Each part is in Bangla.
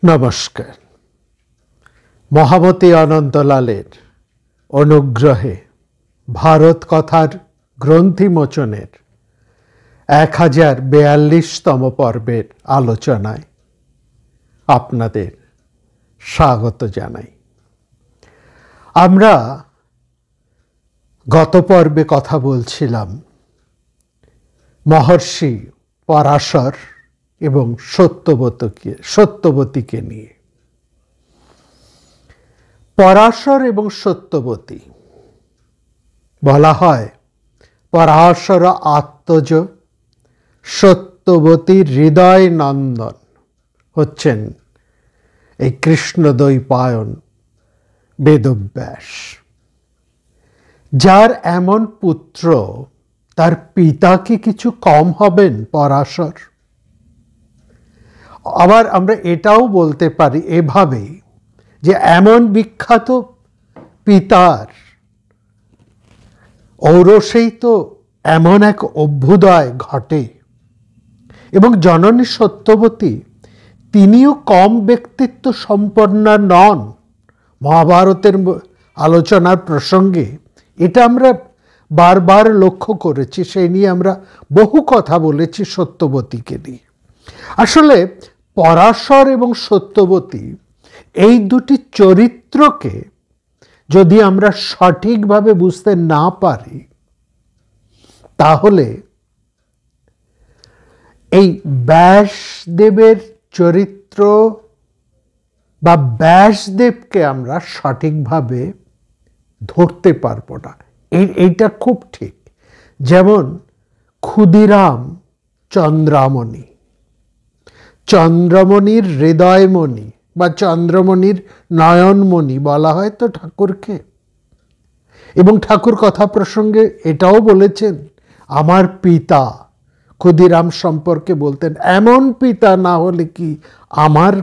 নমস্কার। মহামতি অনন্তলালের অনুগ্রহে ভারত কথার গ্রন্থিমোচনের 1042তম পর্বের আলোচনায় আপনাদের স্বাগত জানাই। আমরা গত পর্বে কথা বলছিলাম মহর্ষি পরাশর এবং সত্যবতীকে নিয়ে। পরাশর এবং সত্যবতী বলা হয় পরাশর আত্মজ, সত্যবতী হৃদয় নন্দন হচ্ছেন এই কৃষ্ণদ্বৈপায়ন বেদব্যাস, যার এমন পুত্র তার পিতা কি কিছু কম হবেন পরাশর? আবার আমরা এটাও বলতে পারি এভাবে যে এমন বিখ্যাত পিতার ঔরসেই তো এমন এক অভ্যুদয় ঘটে এবং জননী সত্যবতী তিনিও কম ব্যক্তিত্ব সম্পন্ন নন। মহাভারতের আলোচনার প্রসঙ্গে এটা আমরা বারবার লক্ষ্য করেছি, সেই নিয়ে আমরা বহু কথা বলেছি সত্যবতীকে নিয়ে। আসলে পরাশর এবং সত্যবতী এই দুটি চরিত্রকে যদি আমরা সঠিকভাবে বুঝতে না পারি, তাহলে এই ব্যাসদেবের চরিত্র বা ব্যাসদেবকে আমরা সঠিকভাবে ধরতে পারবো না। এইটা খুব ঠিক। যেমন ক্ষুদিরাম চন্দ্রামণি, চন্দ্রমণির হৃদয়মণি বা চন্দ্রমণির নয়নমণি বলা হয় তো ঠাকুরকে। এবং ঠাকুর কথা প্রসঙ্গে এটাও বলেছেন, আমার পিতা ক্ষুদিরাম সম্পর্কে বলতেন, এমন পিতা না হলে কি আমার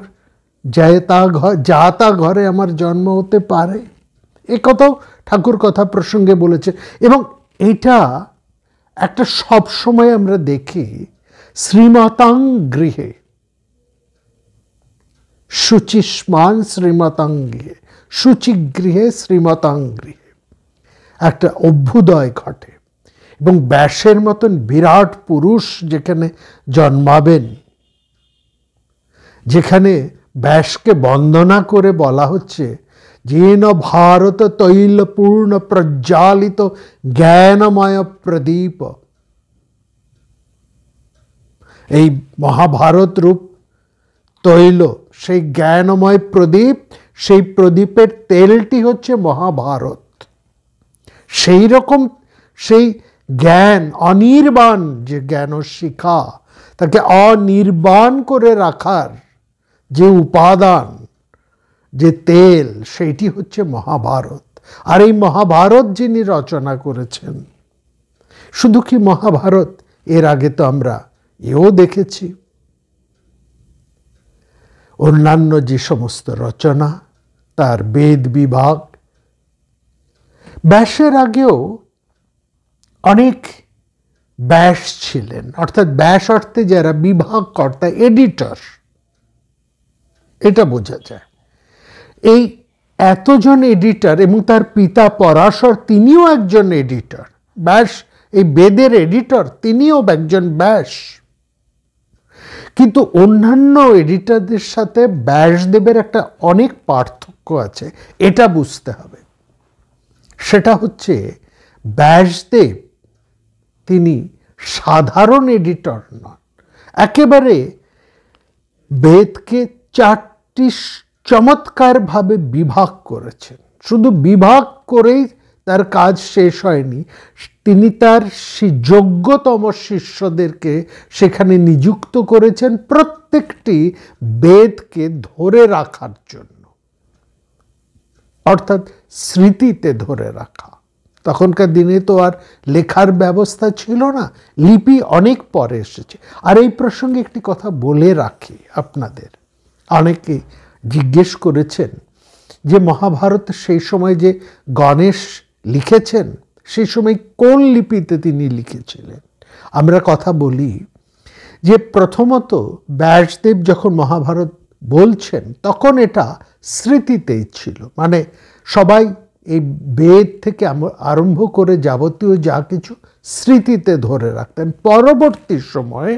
যা তা ঘরে আমার জন্ম হতে পারে। এ কথাও ঠাকুর কথা প্রসঙ্গে বলেছেন। এবং এটা একটা সবসময় আমরা দেখি শ্রীমতাং গৃহে শুচিষ্মান শ্রীমতাং গৃহে, শুচিগৃহে শ্রীমতাং গৃহে একটা অভ্যুদয় ঘটে। এবং ব্যাসের মতন বিরাট পুরুষ যেখানে জন্মাবেন, যেখানে ব্যাসকে বন্দনা করে বলা হচ্ছে যেন ভারত তৈলপূর্ণ প্রজ্বালিত জ্ঞানময় প্রদীপ, এই মহাভারত রূপ তৈল সেই জ্ঞানময় প্রদীপ, সেই প্রদীপের তেলটি হচ্ছে মহাভারত। সেই রকম সেই জ্ঞান অনির্বাণ, যে জ্ঞান শিখা তাকে অনির্বাণ করে রাখার যে উপাদান, যে তেল, সেইটি হচ্ছে মহাভারত। আর এই মহাভারত যিনি রচনা করেছেন, শুধু কি মহাভারত, এর আগে তো আমরা এও দেখেছি অন্যান্য যে সমস্ত রচনা, তার বেদ বিভাগ। ব্যাসের আগেও অনেক ব্যাস ছিলেন, অর্থাৎ ব্যাস অর্থে যারা বিভাগ কর্তা, এডিটর, এটা বোঝা যায়। এই এতজন এডিটর এবং তার পিতা পরাশর তিনিও একজন এডিটর। ব্যাস এই বেদের এডিটর, তিনিও একজন ব্যাস। কিন্তু অন্যান্য এডিটরদের সাথে ব্যাসদেবের একটা অনেক পার্থক্য আছে, এটা বুঝতে হবে। সেটা হচ্ছে ব্যাসদেব তিনি সাধারণ এডিটর নন, একেবারে বেদকে 4টি চমৎকারভাবে বিভাগ করেছেন। শুধু বিভাগ করেই তার কাজ শেষ হয়নি, তিনি তার যোগ্যতম শিষ্যদেরকে সেখানে নিযুক্ত করেছেন প্রত্যেকটি বেদকে ধরে রাখার জন্য, অর্থাৎ স্মৃতিতে ধরে রাখা। তখনকার দিনে তো আর লেখার ব্যবস্থা ছিল না, লিপি অনেক পরে এসেছে। আর এই প্রসঙ্গে একটি কথা বলে রাখি আপনাদের, অনেকে জিজ্ঞেস করেছেন যে মহাভারত সেই সময় যে গণেশ লিখেছেন, সেই সময় কোন লিপিতে তিনি লিখেছিলেন। আমরা কথা বলি যে প্রথমত ব্যাসদেব যখন মহাভারত বলছেন তখন এটা স্মৃতিতেই ছিল, মানে সবাই এই বেদ থেকে আরম্ভ করে যাবতীয় যা কিছু স্মৃতিতে ধরে রাখতেন। পরবর্তী সময়ে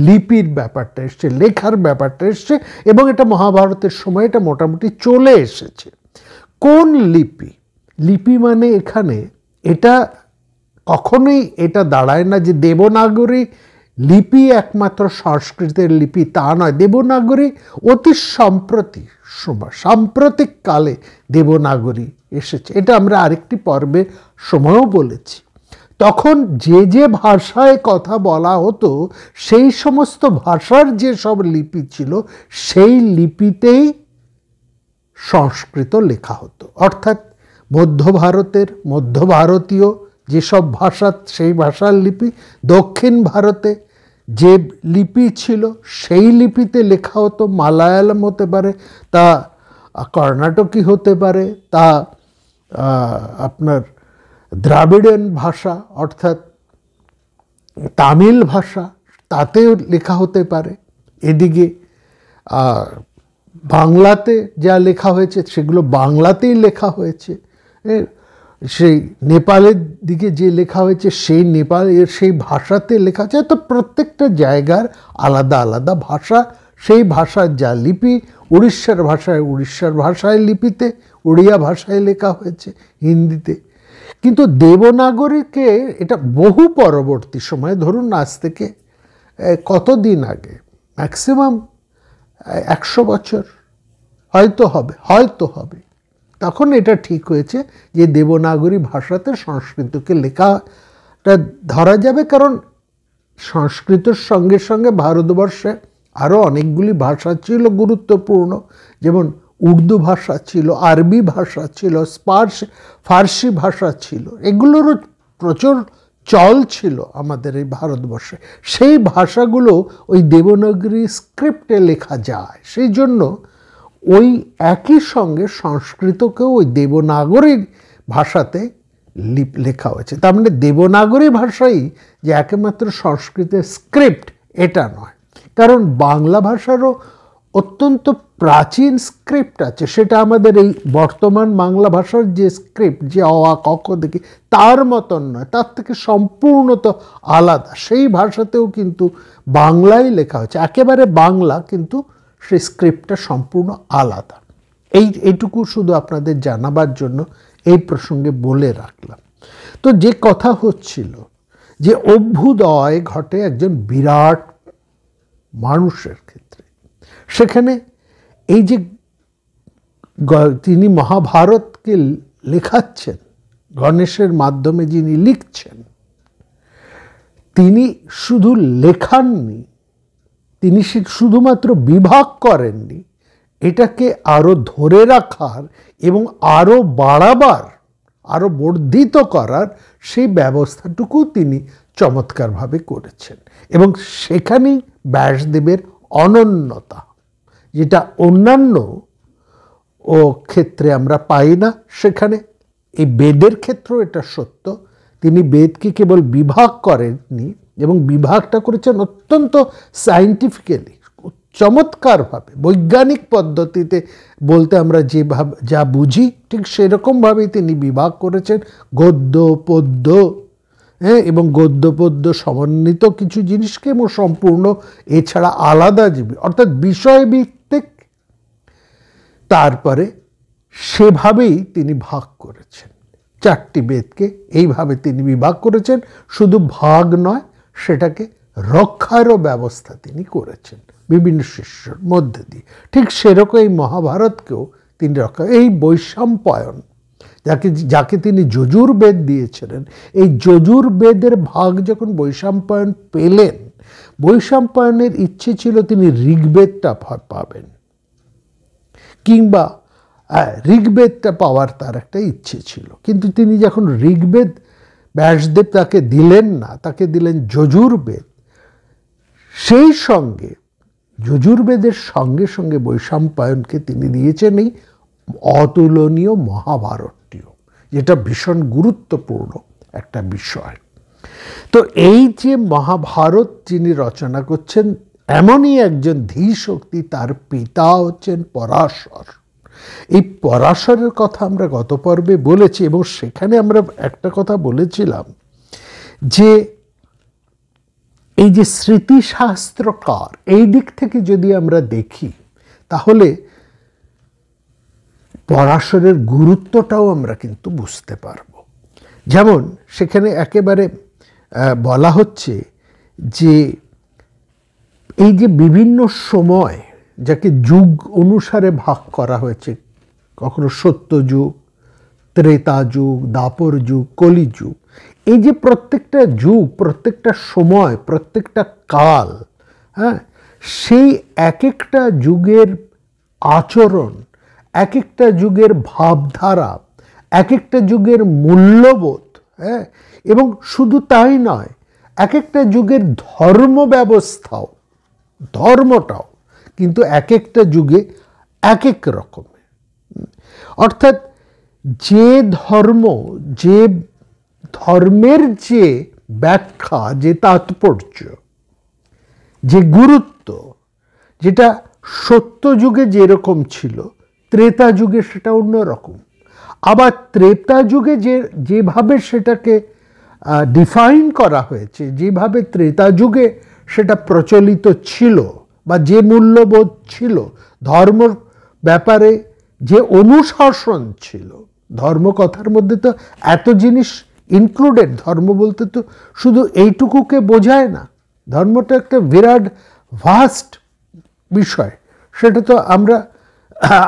লিপির ব্যাপারটা এসছে, লেখার ব্যাপারটা এসছে, এবং এটা মহাভারতের সময় এটা মোটামুটি চলে এসেছে। কোন লিপি? লিপি মানে এখানে এটা কখনোই এটা দাঁড়ায় না যে দেবনাগরী লিপি একমাত্র সংস্কৃতের লিপি, তা নয়। দেবনাগরী অতি সাম্প্রতিক কালে দেবনাগরী এসেছে, এটা আমরা আরেকটি পর্বে সময়ও বলেছি। তখন যে যে ভাষায় কথা বলা হতো সেই সমস্ত ভাষার যে সব লিপি ছিল সেই লিপিতেই সংস্কৃত লেখা হতো। অর্থাৎ মধ্য ভারতীয় যেসব ভাষা সেই ভাষার লিপি, দক্ষিণ ভারতে যে লিপি ছিল সেই লিপিতে লেখা হতো। মালায়ালাম হতে পারে, তা কর্ণাটকি হতে পারে, তা আপনার দ্রাবিড়িয়ান ভাষা অর্থাৎ তামিল ভাষা, তাতেও লেখা হতে পারে। এদিকে বাংলাতে যা লেখা হয়েছে সেগুলো বাংলাতেই লেখা হয়েছে। সেই নেপালের দিকে যে লেখা হয়েছে সেই নেপালের সেই ভাষাতে লেখা আছে। তো প্রত্যেকটা জায়গার আলাদা আলাদা ভাষা, সেই ভাষার যা লিপি, উড়িষ্যার ভাষায় লিপিতে, উড়িয়া ভাষায় লেখা হয়েছে, হিন্দিতে। কিন্তু দেবনাগরীকে এটা বহু পরবর্তী সময়ে, ধরুন আজ থেকে কতদিন আগে, ম্যাক্সিমাম 100 বছর হয়তো হবে, তখন এটা ঠিক হয়েছে যে দেবনাগরী ভাষাতে সংস্কৃতকে লেখাটা ধরা যাবে। কারণ সংস্কৃতের সঙ্গে সঙ্গে ভারতবর্ষে আরও অনেকগুলি ভাষা ছিল গুরুত্বপূর্ণ, যেমন উর্দু ভাষা ছিল, আরবি ভাষা ছিল, ফার্সি ভাষা ছিল, এগুলোরও প্রচুর চল ছিল আমাদের এই ভারতবর্ষে। সেই ভাষাগুলো ওই দেবনাগরী স্ক্রিপ্টে লেখা যায়, সেই জন্য ওই একই সঙ্গে সংস্কৃতকেও ওই দেবনাগরী ভাষাতে লেখা হয়েছে। তার মানে দেবনাগরী ভাষাই যে একমাত্র সংস্কৃতের স্ক্রিপ্ট এটা নয়, কারণ বাংলা ভাষারও অত্যন্ত প্রাচীন স্ক্রিপ্ট আছে। সেটা আমাদের এই বর্তমান বাংলা ভাষার যে স্ক্রিপ্ট, যে অ আ ক খ দেখি, তার মতন নয়, তার থেকে সম্পূর্ণত আলাদা। সেই ভাষাতেও কিন্তু বাংলায় লেখা হয়েছে, একেবারে বাংলা, কিন্তু সেই স্ক্রিপ্টটা সম্পূর্ণ আলাদা। এইটুকু শুধু আপনাদের জানাবার জন্য এই প্রসঙ্গে বলে রাখলাম। তো যে কথা হচ্ছিল যে অভ্যুদয় ঘটে একজন বিরাট মানুষের ক্ষেত্রে, সেখানে এই যে তিনি মহাভারতকে লেখাচ্ছেন, গণেশের মাধ্যমে যিনি লিখছেন, তিনি শুধু লেখাননি, তিনি শুধুমাত্র বিভাগ করেননি, এটাকে আরও ধরে রাখার এবং আরও বাড়াবার, আরও বর্ধিত করার সেই ব্যবস্থাটুকু তিনি চমৎকারভাবে করেছেন। এবং সেখানেই ব্যাসদেবের অনন্যতা, যেটা অন্যান্য ক্ষেত্রে আমরা পাই না। সেখানে এই বেদের ক্ষেত্রেও এটা সত্য, তিনি বেদকে কেবল বিভাগ করেননি, এবং বিভাগটা করেছেন অত্যন্ত সায়েন্টিফিক্যালি, চমৎকারভাবে, বৈজ্ঞানিক পদ্ধতিতে বলতে আমরা যেভাবে যা বুঝি ঠিক সেরকমভাবেই তিনি বিভাগ করেছেন। গদ্য পদ্য, এবং গদ্য পদ্য সমন্বিত কিছু জিনিসকে, এবং সম্পূর্ণ এছাড়া আলাদা জীবী অর্থাৎ বিষয়ভিত্তিক, তারপরে সেভাবেই তিনি ভাগ করেছেন। 4টি বেদকে এইভাবে তিনি বিভাগ করেছেন। শুধু ভাগ নয়, সেটাকে রক্ষারও ব্যবস্থা তিনি করেছেন বিভিন্ন শিষ্যর মধ্যে দিয়ে। ঠিক সেরকম এই মহাভারতকেও তিনি রক্ষা, এই বৈশম্পায়ন যাকে তিনি যজুর্বেদ দিয়েছিলেন, এই যজুর্বেদের ভাগ যখন বৈশম্পায়ন পেলেন, বৈশম্পায়নের ইচ্ছে ছিল তিনি ঋগ্বেদটা পাবেন, কিংবা ঋগ্বেদটা পাওয়ার তার একটা ইচ্ছে ছিল। কিন্তু তিনি যখন ঋগ্বেদ ব্যাসদেব তাকে দিলেন না, তাকে দিলেন যজুর্বেদ, সেই সঙ্গে যজুর্বেদের সঙ্গে সঙ্গে বৈশম্পায়নকে তিনি দিয়েছেন এই অতুলনীয় মহাভারতটিও, যেটা ভীষণ গুরুত্বপূর্ণ একটা বিষয়। তো এই যে মহাভারত যিনি রচনা করছেন, এমনই একজন ধী শক্তি, তার পিতা হচ্ছেন পরাশর। এই পরাশরের কথা আমরা গত পর্বে বলেছি, এবং সেখানে আমরা একটা কথা বলেছিলাম যে এই যে স্মৃতিশাস্ত্রকার, এই দিক থেকে যদি আমরা দেখি তাহলে পরাশরের গুরুত্বটাও আমরা কিন্তু বুঝতে পারব। যেমন সেখানে একেবারে বলা হচ্ছে যে এই যে বিভিন্ন সময় যাকে যুগ অনুসারে ভাগ করা হয়েছে, কখনো সত্যযুগ, ত্রেতা যুগ, দাপর যুগ, কলিযুগ, এই যে প্রত্যেকটা যুগ, প্রত্যেকটা সময়, প্রত্যেকটা কাল, হ্যাঁ, সেই এক একটা যুগের আচরণ, এক একটা যুগের ভাবধারা, এক একটা যুগের মূল্যবোধ, হ্যাঁ, এবং শুধু তাই নয়, এক একটা যুগের ধর্ম ব্যবস্থাও, ধর্মটাও কিন্তু এক একটা যুগে এক এক রকমের। অর্থাৎ যে ধর্ম, যে ধর্মের যে ব্যাখ্যা, যে তাৎপর্য, যে গুরুত্ব, যেটা সত্য যুগে যেরকম ছিল, ত্রেতা যুগে সেটা অন্যরকম। আবার ত্রেতা যুগে যেভাবে সেটাকে ডিফাইন করা হয়েছে, যেভাবে ত্রেতা যুগে সেটা প্রচলিত ছিল, বা যে মূল্যবোধ ছিল, ধর্ম ব্যাপারে যে অনুশাসন ছিল, ধর্ম কথার মধ্যে তো এত জিনিস ইনক্লুডেড। ধর্ম বলতে তো শুধু এইটুকুকে বোঝায় না, ধর্মটা একটা বিরাট ভাস্ট বিষয়। সেটা তো আমরা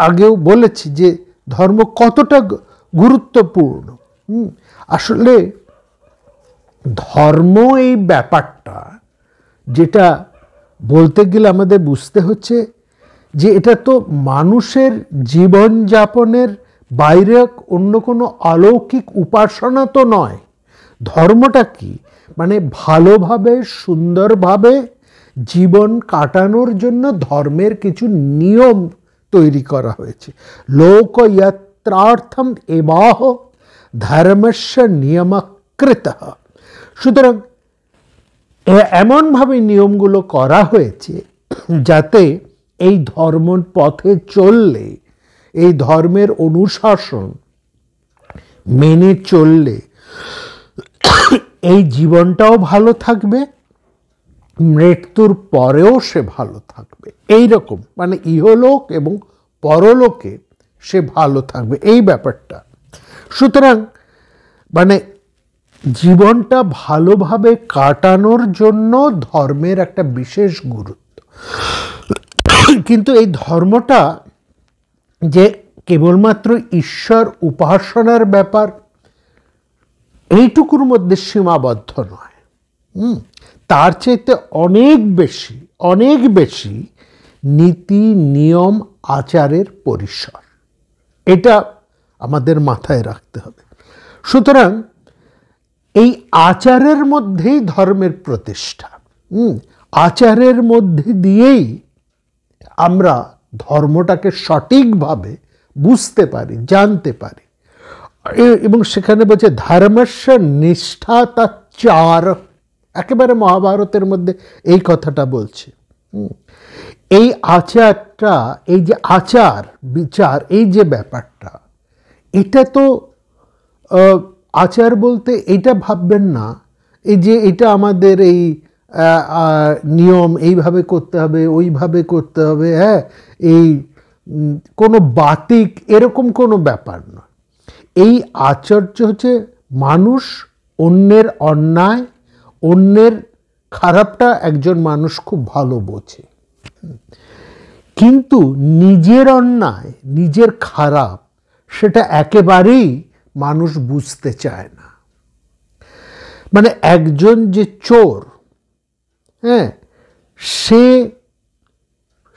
আগেও বলেছি যে ধর্ম কতটা গুরুত্বপূর্ণ। আসলে ধর্ম এই ব্যাপারটা, যেটা বলতে গেলে আমাদের বুঝতে হচ্ছে যে এটা তো মানুষের জীবনযাপনের বাইরে অন্য কোনো অলৌকিক উপাসনা তো নয়। ধর্মটা কি? মানে ভালোভাবে, সুন্দরভাবে জীবন কাটানোর জন্য ধর্মের কিছু নিয়ম তৈরি করা হয়েছে। লোকয়াত্রার্থম এবাহ ধর্মস্য নিয়মকৃতঃ। সুতরাং এমনভাবে নিয়মগুলো করা হয়েছে যাতে এই ধর্ম পথে চললে, এই ধর্মের অনুশাসন মেনে চললে এই জীবনটাও ভালো থাকবে, মৃত্যুর পরেও সে ভালো থাকবে। এই রকম, মানে ইহলোক এবং পরলোকে সে ভালো থাকবে, এই ব্যাপারটা। সুতরাং মানে জীবনটা ভালোভাবে কাটানোর জন্য ধর্মের একটা বিশেষ গুরুত্ব। কিন্তু এই ধর্মটা যে কেবলমাত্র ঈশ্বর উপাসনার ব্যাপার, এইটুকুর মধ্যে সীমাবদ্ধ নয়। তার চাইতে অনেক বেশি, অনেক বেশি নীতি, নিয়ম, আচারের পরিসর। এটা আমাদের মাথায় রাখতে হবে। সুতরাং এই আচারের মধ্যেই ধর্মের প্রতিষ্ঠা। আচারের মধ্যে দিয়েই আমরা ধর্মটাকে সঠিকভাবে বুঝতে পারি, জানতে পারি। এবং সেখানে বলছে ধর্মস্য নিষ্ঠা তাচার, একেবারে মহাভারতের মধ্যে এই কথাটা বলছে। এই আচারটা, এই যে আচার বিচার, এই যে ব্যাপারটা, এটা তো আচার বলতে এটা ভাববেন না এই যে এটা আমাদের এই নিয়ম এইভাবে করতে হবে, ওইভাবে করতে হবে, হ্যাঁ, এই কোনো বাতিক এরকম কোনো ব্যাপার নয়। এই আচার্য হচ্ছে মানুষ অন্যের অন্যায়, অন্যের খারাপটা একজন মানুষ খুব ভালো বোঝে, কিন্তু নিজের অন্যায়, নিজের খারাপ, সেটা একেবারেই মানুষ বুঝতে চায় না। মানে একজন যে চোর, হ্যাঁ,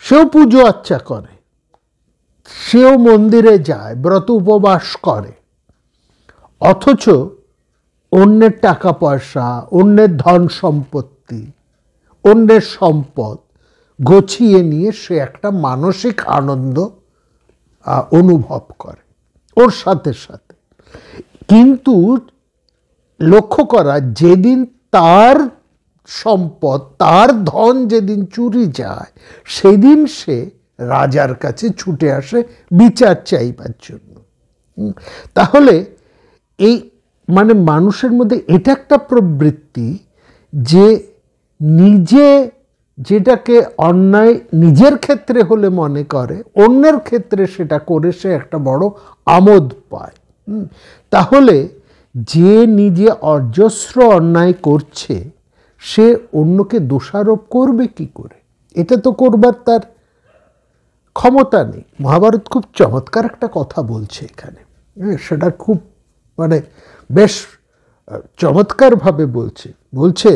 সেও পুজো আচ্চা করে, সেও মন্দিরে যায়, ব্রত উপবাস করে, অথচ অন্যের টাকা পয়সা, অন্যের ধন সম্পত্তি, অন্যের সম্পদ গছিয়ে নিয়ে সে একটা মানসিক আনন্দ অনুভব করে ওর সাথে সাথে। কিন্তু লক্ষ্য করা, যেদিন তার সম্পদ, তার ধন যেদিন চুরি যায় সেদিন সে রাজার কাছে ছুটে আসে বিচার চাইবার জন্য। তাহলে এই মানে মানুষের মধ্যে এটা একটা প্রবৃত্তি যে নিজে যেটাকে অন্যায় নিজের ক্ষেত্রে হলে মনে করে, অন্যের ক্ষেত্রে সেটা করে সে একটা বড় আমোদ পায়। তাহলে যে নিজে অজস্র অন্যায় করছে সে অন্যকে দোষারোপ করবে কি করে? এটা তো করবার তার ক্ষমতা নেই। মহাভারত খুব চমৎকার একটা কথা বলছে এখানে, সেটা খুব মানে বেশ চমৎকারভাবে বলছে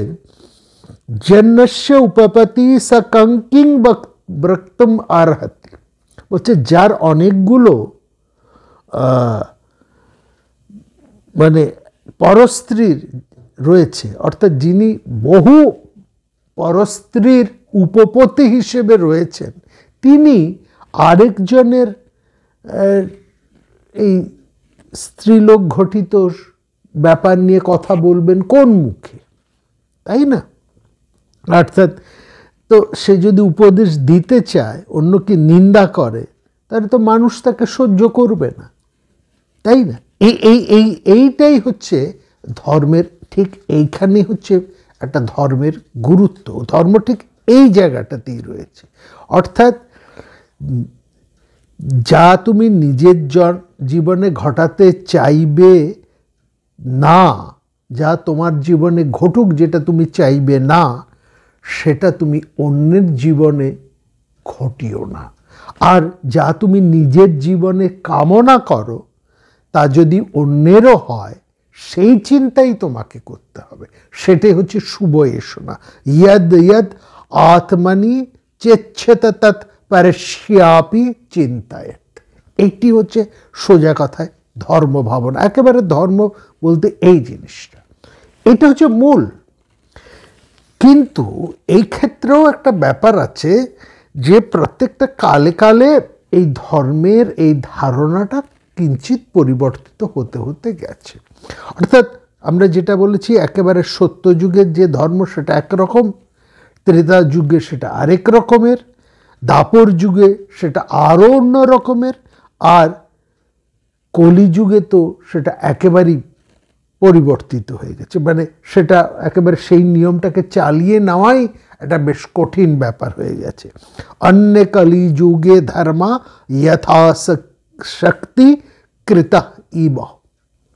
জন্যস্য উপপতি স কঙ্কিং বক্তুম আরহতি। বলছে যার অনেকগুলো মানে পরস্ত্রীর রয়েছে, অর্থাৎ যিনি বহু পরস্ত্রীর উপপতি হিসেবে রয়েছেন, তিনি আরেকজনের এই স্ত্রীলোক ঘটিত ব্যাপার নিয়ে কথা বলবেন কোন মুখে, তাই না? অর্থাৎ তো সে যদি উপদেশ দিতে চায়, অন্যকে নিন্দা করে, তাহলে তো মানুষ তাকে সহ্য করবে না, তাই না? এইটাই হচ্ছে ধর্মের, ঠিক এইখানে হচ্ছে একটা ধর্মের গুরুত্ব। ধর্ম ঠিক এই জায়গাটাতেই রয়েছে। অর্থাৎ যা তুমি নিজের জীবনে ঘটাতে চাইবে না, যা তোমার জীবনে ঘটুক যেটা তুমি চাইবে না, সেটা তুমি অন্যের জীবনে ঘটিও না। আর যা তুমি নিজের জীবনে কামনা করো তা যদি অন্যেরও হয়, সেই চিন্তাই তোমাকে করতে হবে। সেটাই হচ্ছে শুভ এষণা। ইয়দ ইয়দ আত্মনি চেচ্ছেত তৎ পরস্যাপি চিন্তায়েত। এইটি হচ্ছে সোজা কথায় ধর্ম ভাবনা। একেবারে ধর্ম বলতে এই জিনিসটা, এটা হচ্ছে মূল। কিন্তু এই ক্ষেত্রেও একটা ব্যাপার আছে যে প্রত্যেকটা কালে কালে এই ধর্মের এই ধারণাটা কিঞ্চিত পরিবর্তিত হতে হতে গেছে। অর্থাৎ আমরা যেটা বলেছি একেবারে সত্যযুগের যে ধর্ম সেটা একরকম, ত্রেতা যুগে সেটা আরেক রকমের, দাপর যুগে সেটা আরও অন্য রকমের, আর কলিযুগে তো সেটা একেবারেই পরিবর্তিত হয়ে গেছে। মানে সেটা একেবারে সেই নিয়মটাকে চালিয়ে নেওয়াই একটা বেশ কঠিন ব্যাপার হয়ে গেছে। অন্য কলিযুগে ধর্মা যথাশক্তি কৃত ইব,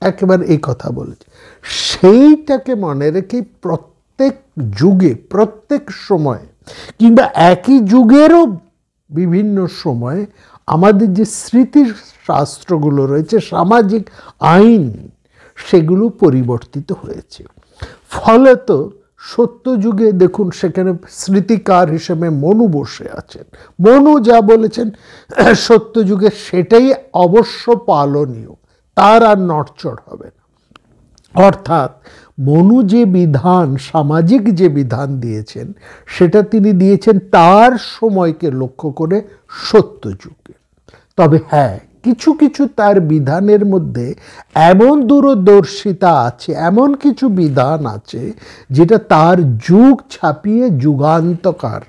একেবারে এই কথা বলেছে। সেইটাকে মনে রেখে প্রত্যেক যুগে, প্রত্যেক সময়ে, কিংবা একই যুগেরও বিভিন্ন সময়ে আমাদের যে স্মৃতির শাস্ত্রগুলো রয়েছে, সামাজিক আইন, সেগুলো পরিবর্তিত হয়েছে। ফলত সত্যযুগে দেখুন সেখানে স্মৃতিকার হিসেবে মনু বসে আছেন। মনু যা বলেছেন সত্যযুগে সেটাই অবশ্য পালনীয়, তার আর নড়চড় হবে না। অর্থাৎ মনু যে বিধান, সামাজিক যে বিধান দিয়েছেন, সেটা তিনি দিয়েছেন তার সময়কে লক্ষ্য করে সত্যযুগে। তবে হ্যাঁ, কিছু কিছু তার বিধানের মধ্যে এমন দূরদর্শিতা আছে, এমন কিছু বিধান আছে যেটা তার যুগ ছাপিয়ে যুগান্তকার,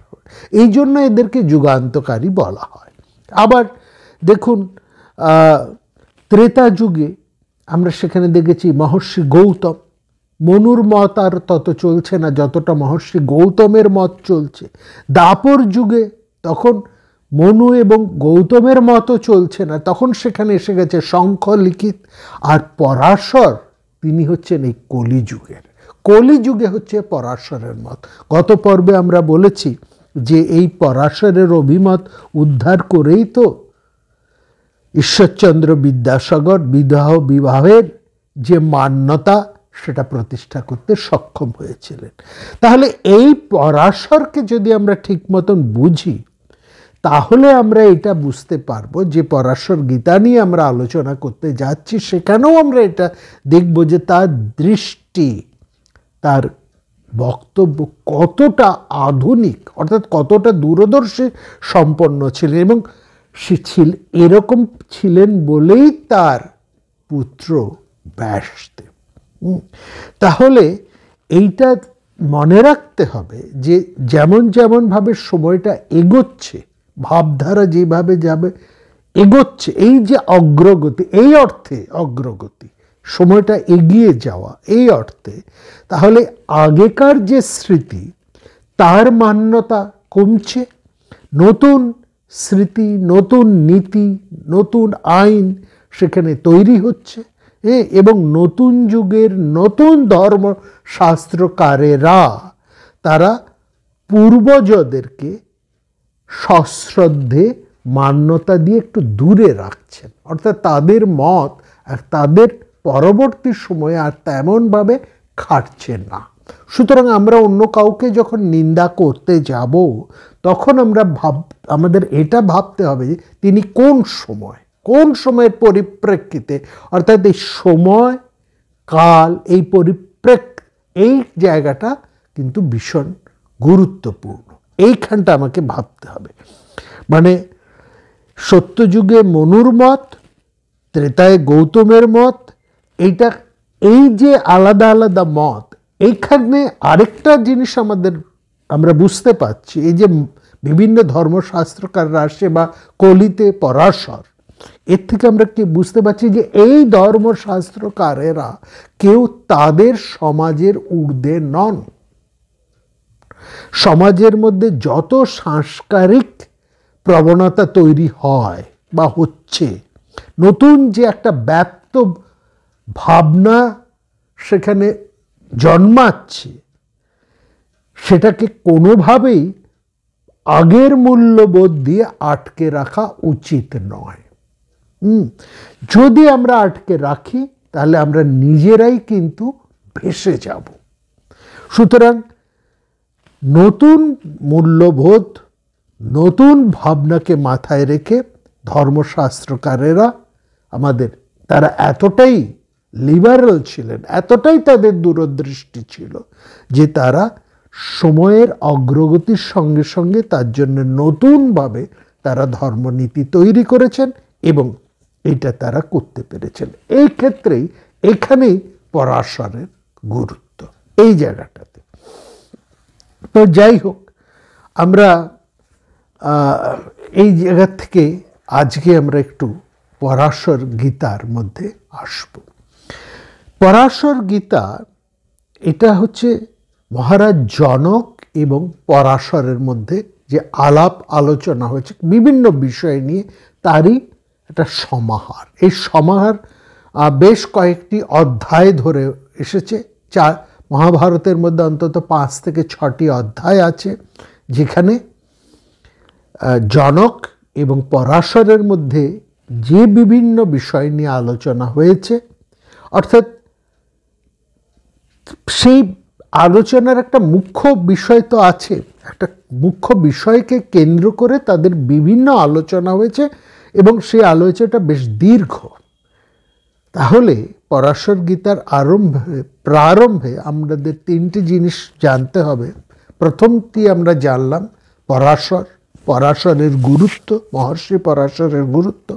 এই জন্য এদেরকে যুগান্তকারী বলা হয়। আবার দেখুন ত্রেতা যুগে আমরা সেখানে দেখেছি মহর্ষি গৌতম, মনুর মত আর তত চলছে না যতটা মহর্ষি গৌতমের মত চলছে। দাপর যুগে তখন মনু এবং গৌতমের মতো চলছে না, তখন সেখানে এসে গেছে শঙ্খ লিখিত। আর পরাশর তিনি হচ্ছেন এই কলিযুগের, কলিযুগে হচ্ছে পরাশরের মত। গত পর্বে আমরা বলেছি যে এই পরাশরের অভিমত উদ্ধার করেই তো ঈশ্বরচন্দ্র বিদ্যাসাগর বিবাহের যে মান্যতা সেটা প্রতিষ্ঠা করতে সক্ষম হয়েছিলেন। তাহলে এই পরাশরকে যদি আমরা ঠিক মতন বুঝি, তাহলে আমরা এটা বুঝতে পারবো যে পরাশর গীতা নিয়ে আমরা আলোচনা করতে যাচ্ছি, সেখানেও আমরা এটা দেখব যে তার দৃষ্টি, তার বক্তব্য কতটা আধুনিক, অর্থাৎ কতটা দূরদর্শী সম্পন্ন ছিলেন। এবং সে এরকম ছিলেন বলেই তার পুত্র ব্যাসদেব। তাহলে এইটা মনে রাখতে হবে যে যেমন যেমনভাবে সময়টা এগোচ্ছে, ভাবধারা যেভাবে যাবে এগোচ্ছে, এই যে অগ্রগতি, এই অর্থে অগ্রগতি, সময়টা এগিয়ে যাওয়া এই অর্থে, তাহলে আগেকার যে স্মৃতি তার মান্যতা কমছে, নতুন স্মৃতি, নতুন নীতি, নতুন আইন সেখানে তৈরি হচ্ছে, এবং নতুন যুগের নতুন ধর্মশাস্ত্রকারেরা তারা পূর্বজদেরকে সশ্রদ্ধে মান্যতা দিয়ে একটু দূরে রাখছেন, অর্থাৎ তাদের মত আর তাদের পরবর্তী সময়ে আর তেমনভাবে খাটছে না। সুতরাং আমরা অন্য কাউকে যখন নিন্দা করতে যাব তখন আমাদের এটা ভাবতে হবে যে তিনি কোন সময়ের পরিপ্রেক্ষিতে, অর্থাৎ এই সময় কাল, এই এই জায়গাটা কিন্তু ভীষণ গুরুত্বপূর্ণ। এইখানটা আমাকে ভাবতে হবে। মানে সত্যযুগে মনুর মত, ত্রেতায় গৌতমের মত, এই যে আলাদা আলাদা মত, এইখানে আরেকটা জিনিস আমরা বুঝতে পারছি, এই যে বিভিন্ন ধর্মশাস্ত্রকাররা আসে বা কলিতে পরাশর, এর থেকে আমরা কি বুঝতে পারছি যে এই ধর্মশাস্ত্রকারেরা কেউ তাদের সমাজের ঊর্ধ্বে নন। সমাজের মধ্যে যত সাংস্কারিক প্রবণতা তৈরি হয় বা হচ্ছে, নতুন যে একটা ব্যাপ্ত ভাবনা সেখানে জন্মাচ্ছে, সেটাকে কোনোভাবেই আগের মূল্যবোধ দিয়ে আটকে রাখা উচিত নয়। যদি আমরা আটকে রাখি তাহলে আমরা নিজেরাই কিন্তু ভেসে যাব। সুতরাং নতুন মূল্যবোধ, নতুন ভাবনাকে মাথায় রেখে ধর্মশাস্ত্রকারেরা তারা এতটাই লিবারেল ছিলেন, এতটাই তাদের দূরদৃষ্টি ছিল যে তারা সময়ের অগ্রগতির সঙ্গে সঙ্গে তার জন্য নতুনভাবে তারা ধর্মনীতি তৈরি করেছেন এবং এটা তারা করতে পেরেছেন। এই ক্ষেত্রেই এখানেই পরাশরের গুরুত্ব, এই জায়গাটাতে। তো যাই হোক, আমরা এই জায়গা থেকে আজকে আমরা একটু পরাশর গীতার মধ্যে আসব। পরাশর গীতা এটা হচ্ছে মহারাজ জনক এবং পরাশরের মধ্যে যে আলাপ আলোচনা হয়েছে বিভিন্ন বিষয় নিয়ে, তারই একটা সমাহার। এই সমাহার বেশ কয়েকটি অধ্যায় ধরে এসেছে। মহাভারতের মধ্যে অন্তত 5 থেকে 6টি অধ্যায় আছে, যেখানে জনক এবং পরাশরের মধ্যে যে বিভিন্ন বিষয় নিয়ে আলোচনা হয়েছে, অর্থাৎ সেই আলোচনার একটা মুখ্য বিষয় তো আছে, একটা মুখ্য বিষয়কে কেন্দ্র করে তাদের বিভিন্ন আলোচনা হয়েছে এবং সেই আলোচনাটা বেশ দীর্ঘ। তাহলে পরাশর গীতার প্রারম্ভে আমাদের 3টি জিনিস জানতে হবে। প্রথমটি আমরা জানলাম পরাশরের গুরুত্ব, মহর্ষি পরাশরের গুরুত্ব।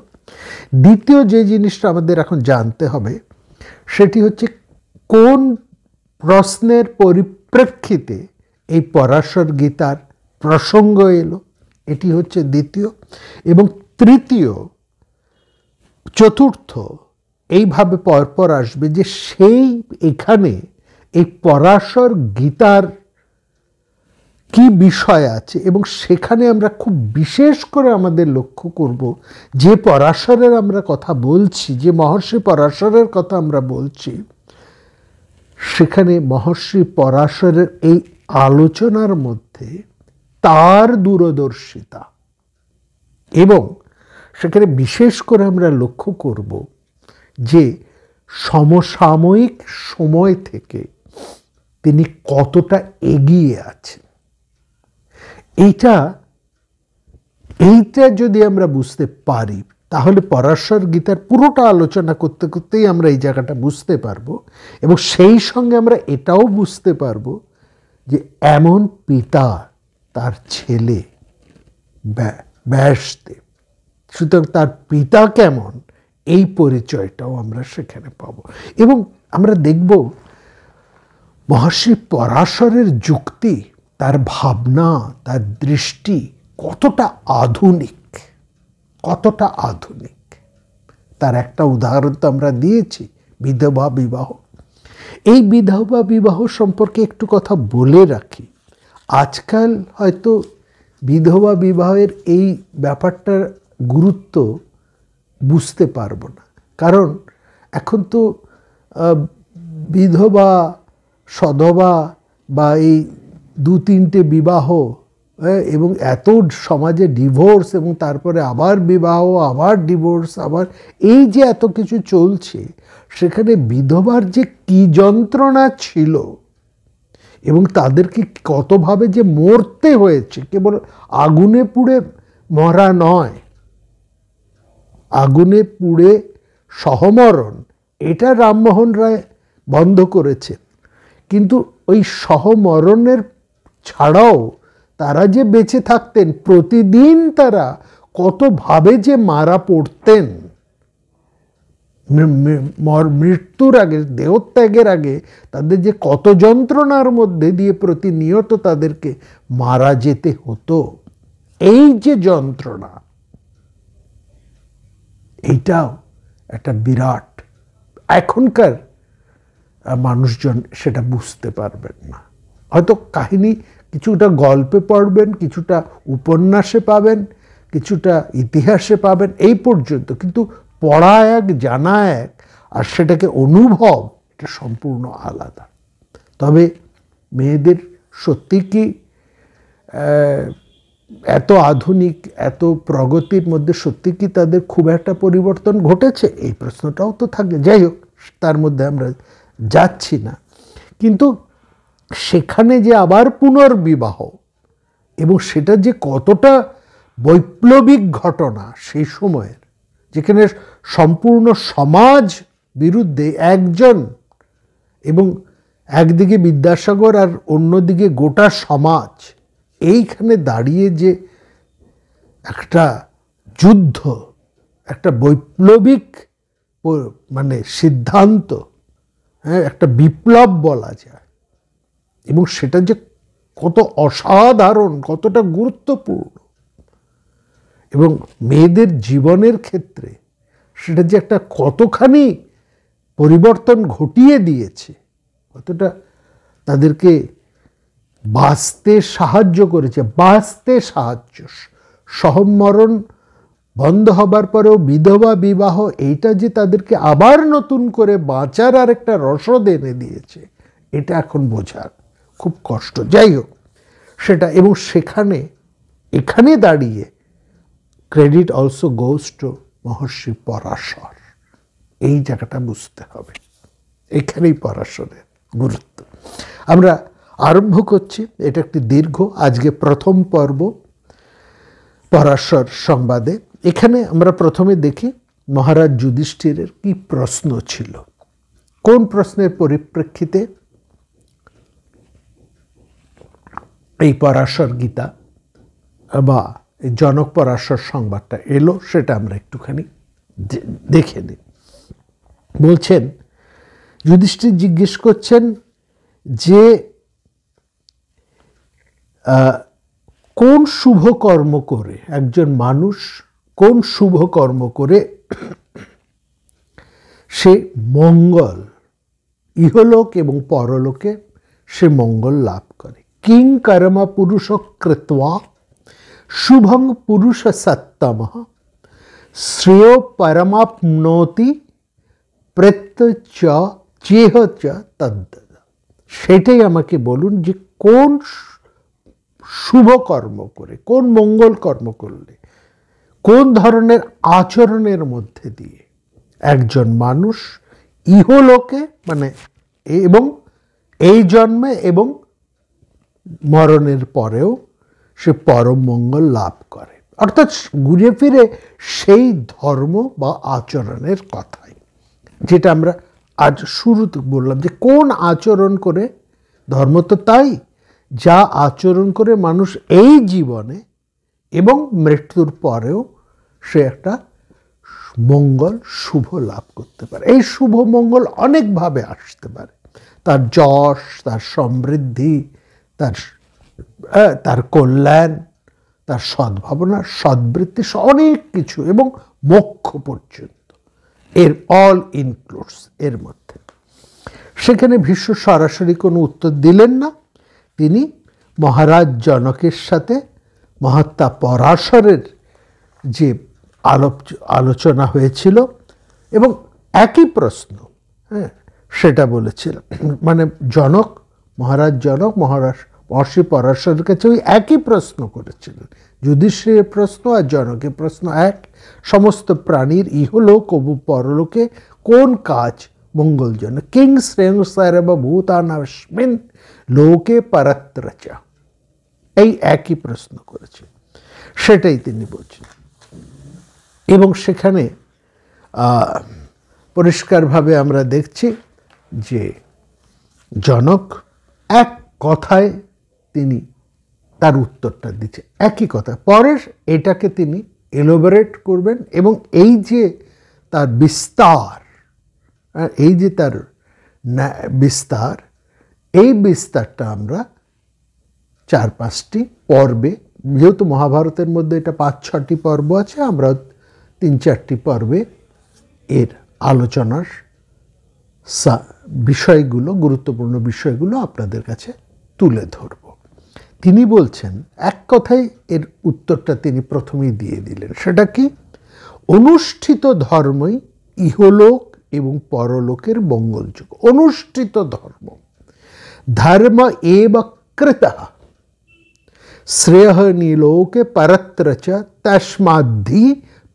দ্বিতীয় যে জিনিসটা আমাদের এখন জানতে হবে সেটি হচ্ছে কোন প্রশ্নের পরিপ্রেক্ষিতে এই পরাশর গীতার প্রসঙ্গ এলো, এটি হচ্ছে দ্বিতীয়। এবং তৃতীয়, চতুর্থ এইভাবে পরপর আসবে যে এখানে এই পরাশর গীতার কি বিষয় আছে, এবং সেখানে আমরা খুব বিশেষ করে আমাদের লক্ষ্য করব যে পরাশরের আমরা কথা বলছি, যে মহর্ষি পরাশরের কথা আমরা বলছি, সেখানে মহর্ষি পরাশরের এই আলোচনার মধ্যে তার দূরদর্শিতা, এবং সেখানে বিশেষ করে আমরা লক্ষ্য করব যে সমসাময়িক সময় থেকে তিনি কতটা এগিয়ে আছেন। এইটা যদি আমরা বুঝতে পারি তাহলে পরাশর গীতার পুরোটা আলোচনা করতে করতেই আমরা এই জায়গাটা বুঝতে পারবো, এবং সেই সঙ্গে আমরা এটাও বুঝতে পারবো যে এমন পিতা তার ছেলে ব্যাসদেব, সুতরাং তার পিতা কেমন এই পরিচয়টাও আমরা সেখানে পাবো। এবং আমরা দেখব মহর্ষি পরাশরের যুক্তি, তার ভাবনা, তার দৃষ্টি কতটা আধুনিক, কতটা আধুনিক তার একটা উদাহরণ তো আমরা দিয়েছি, বিধবা বিবাহ। এই বিধবা বিবাহ সম্পর্কে একটু কথা বলে রাখি। আজকাল হয়তো বিধবা বিবাহের এই ব্যাপারটার গুরুত্ব বুঝতে পারবো না, কারণ এখন তো বিধবা, সধবা বা এই 2-3টে বিবাহ এবং এত সমাজে ডিভোর্স এবং তারপরে আবার বিবাহ, আবার ডিভোর্স, আবার এই যে এত কিছু চলছে, সেখানে বিধবার যে কি যন্ত্রণা ছিল এবং তাদেরকে কতভাবে যে মরতে হয়েছে, কেবল আগুনে পুড়ে মরা নয়, আগুনে পুড়ে সহমরণ, এটা রামমোহন রায় বন্ধ করেছেন। কিন্তু ওই সহমরণের ছাড়াও তারা যে বেঁচে থাকতেন, প্রতিদিন তারা কতভাবে যে মারা পড়তেন, মৃত্যুর আগে, দেহত্যাগের আগে তাদের যে কত যন্ত্রণার মধ্যে দিয়ে প্রতিনিয়ত তাদেরকে মারা যেতে হতো, এই যে যন্ত্রণা, এইটাও একটা বিরাট, এখনকার মানুষজন সেটা বুঝতে পারবেন না। হয়তো কাহিনী কিছুটা গল্পে পড়বেন, কিছুটা উপন্যাসে পাবেন, কিছুটা ইতিহাসে পাবেন, এই পর্যন্ত। কিন্তু পড়া এক, জানা এক, আর সেটাকে অনুভব, এটা সম্পূর্ণ আলাদা। তবে মেয়েদের সত্যি কি এত আধুনিক, এত প্রগতির মধ্যে সত্যি কি তাদের খুব একটা পরিবর্তন ঘটেছে? এই প্রশ্নটাও তো থাকে। যাই হোক, তার মধ্যে আমরা যাচ্ছি না। কিন্তু সেখানে যে আবার পুনর্বিবাহ, এবং সেটা যে কতটা বৈপ্লবিক ঘটনা সেই সময়ের, যেখানে সম্পূর্ণ সমাজ বিরুদ্ধে একজন, এবং একদিকে বিদ্যাসাগর আর অন্যদিকে গোটা সমাজ, এইখানে দাঁড়িয়ে যে একটা যুদ্ধ, একটা বৈপ্লবিক মানে সিদ্ধান্ত, হ্যাঁ, একটা বিপ্লব বলা যায়, এবং সেটা যে কত অসাধারণ, কতটা গুরুত্বপূর্ণ, এবং মেয়েদের জীবনের ক্ষেত্রে সেটা যে একটা কতখানি পরিবর্তন ঘটিয়ে দিয়েছে, কতটা তাদেরকে বাঁচতে সাহায্য করেছে, বাঁচতে সাহায্য। সহমরণ বন্ধ হবার পরেও বিধবা বিবাহ, এইটা যে তাদেরকে আবার নতুন করে বাঁচার আর একটা রসদ এনে দিয়েছে, এটা এখন বোঝার খুব কষ্ট। যাই হোক সেটা, এবং সেখানে, এখানে দাঁড়িয়ে ক্রেডিট অলসো গোজ টু মহর্ষি পরাশর। এই জায়গাটা বুঝতে হবে, এখানেই পরাশরের গুরুত্ব। আমরা আরম্ভ করছি, এটা একটি দীর্ঘ, আজকে প্রথম পর্ব পরাশর সংবাদে। এখানে আমরা প্রথমে দেখি মহারাজ যুধিষ্ঠিরের কি প্রশ্ন ছিল, কোন প্রশ্নের পরিপ্রেক্ষিতে এই পরাশর গীতা বা জনক পরাশর সংবাদটা এলো, সেটা আমরা একটুখানি দেখে নিই। বলছেন, যুধিষ্ঠির জিজ্ঞেস করছেন যে কোন শুভ কর্ম করে একজন মানুষ, কোন শুভ কর্ম করে সে মঙ্গল, ইহলোক এবং পরলোকে সে মঙ্গল লাভ করে। কিং কর্ম পুরুষ কৃত্বা শুভং পুরুষ সত্তম শ্রেয় পরমাপ্নোতি প্রত্যচ চেহ চ তদ্দ। সেটাই আমাকে বলুন যে কোন শুভ কর্ম করে, কোন মঙ্গল কর্ম করলে, কোন ধরনের আচরণের মধ্যে দিয়ে একজন মানুষ ইহলোকে, মানে এবং এই জন্মে এবং মরণের পরেও সে পরম মঙ্গল লাভ করে। অর্থাৎ ঘুরে ফিরে সেই ধর্ম বা আচরণের কথাই, যেটা আমরা আজ শুরুতে বললাম, যে কোন আচরণ করে, ধর্ম তো তাই, যা আচরণ করে মানুষ এই জীবনে এবং মৃত্যুর পরেও সে একটা মঙ্গল, শুভ লাভ করতে পারে। এই শুভ মঙ্গল অনেকভাবে আসতে পারে। তার যশ, তার সমৃদ্ধি, তার কল্যাণ, তার সদ্ভাবনা, সদ্বৃত্তি, অনেক কিছু, এবং মোক্ষ পর্যন্ত এর অল ইনক্লুডস এর মধ্যে। সেখানে ভীষ্ম সরাসরি কোনো উত্তর দিলেন না। তিনি মহারাজ জনকের সাথে মহাত্মা পরাশরের যে আলোচনা হয়েছিল এবং একই প্রশ্ন, হ্যাঁ, সেটা বলেছিল। মানে মহারাজ জনক মহর্ষি পরাশরের কাছে ওই একই প্রশ্ন করেছিলেন। যুধিষ্ঠিরের প্রশ্ন আর জনকের প্রশ্ন এক। সমস্ত প্রাণীর ইহলোক ও পরলোকে কোন কাজ মঙ্গলজনক? কিং শ্রেয় সর্বভূতানাস্মিন লোকে পরত্র চ। এই একই প্রশ্ন করেছে, সেটাই তিনি বলছেন। এবং সেখানে পরিষ্কারভাবে আমরা দেখছি যে জনক এক কথায় তিনি তার উত্তরটা দিচ্ছে, একই কথা। পরে এটাকে তিনি এলোবারেট করবেন এবং এই যে তার বিস্তার, এই বিস্তারটা আমরা 4-5টি পর্বে, যেহেতু মহাভারতের মধ্যে এটা 5-6টি পর্ব আছে, আমরা 3-4টি পর্বে এর আলোচনার বিষয়গুলো, গুরুত্বপূর্ণ বিষয়গুলো আপনাদের কাছে তুলে ধরব। তিনি বলছেন, এক কথায় এর উত্তরটা তিনি প্রথমেই দিয়ে দিলেন। সেটা কি? অনুষ্ঠিত ধর্মই ইহলোক এবং পরলোকের মঙ্গলযোগ। অনুষ্ঠিত ধর্ম, ধর্ম এব কৃতঃ শ্রেয়ঃ নিলোকে পরত্র চ তস্মাদ্ধি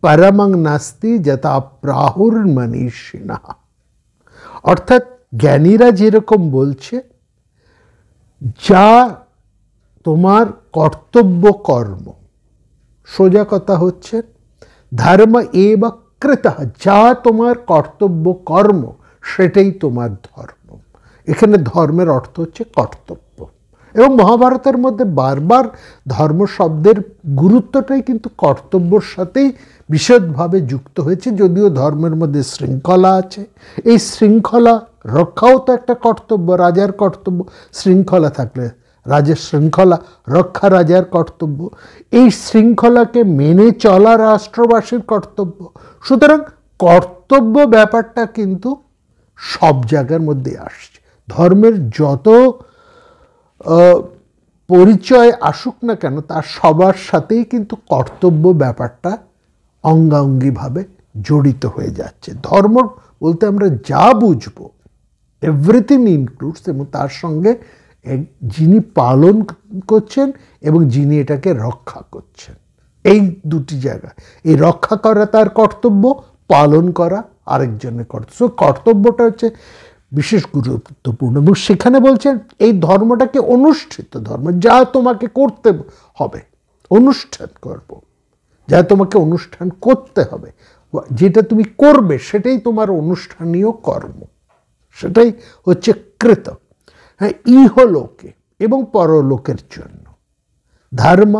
পরমং নাস্তি যথা প্রাহুর মনীষিণঃ। অর্থাৎ জ্ঞানীরা যেরকম বলছে, যা তোমার কর্তব্য কর্ম, সোজা কথা হচ্ছে ধর্ম এব কৃতঃ, যা তোমার কর্তব্য কর্ম সেটাই তোমার ধর্ম। এখানে ধর্মের অর্থ হচ্ছে কর্তব্য। এবং মহাভারতের মধ্যে বারবার ধর্ম শব্দের গুরুত্বটাই কিন্তু কর্তব্যর সাথেই বিশদভাবে যুক্ত হয়েছে। যদিও ধর্মের মধ্যে শৃঙ্খলা আছে, এই শৃঙ্খলা রক্ষাও তো একটা কর্তব্য, রাজার কর্তব্য। শৃঙ্খলা থাকলে রাজার শৃঙ্খলা রক্ষা রাজার কর্তব্য, এই শৃঙ্খলাকে মেনে চলা রাষ্ট্রবাসীর কর্তব্য। সুতরাং কর্তব্য ব্যাপারটা কিন্তু সব জায়গার মধ্যে আসছে। ধর্মের যত পরিচয় আসুক না কেন, তার সবার সাথেই কিন্তু কর্তব্য ব্যাপারটা অঙ্গাঙ্গিভাবে জড়িত হয়ে যাচ্ছে। ধর্ম বলতে আমরা যা বুঝবো, এভরিথিং ইনক্লুডস, এবং তার সঙ্গে যিনি পালন করছেন এবং যিনি এটাকে রক্ষা করছেন, এই দুটি জায়গা। এই রক্ষা করা তার কর্তব্য, পালন করা আরেকজনের কর্তব্য। কর্তব্যটা হচ্ছে বিশেষ গুরুত্বপূর্ণ। এবং সেখানে বলছেন এই ধর্মটাকে অনুষ্ঠিত ধর্ম, যা তোমাকে করতে হবে, অনুষ্ঠান করব, যা তোমাকে অনুষ্ঠান করতে হবে, যেটা তুমি করবে সেটাই তোমার অনুষ্ঠানীয় কর্ম, সেটাই হচ্ছে কৃত। হ্যাঁ, ইহলোকে এবং পরলোকের জন্য ধর্ম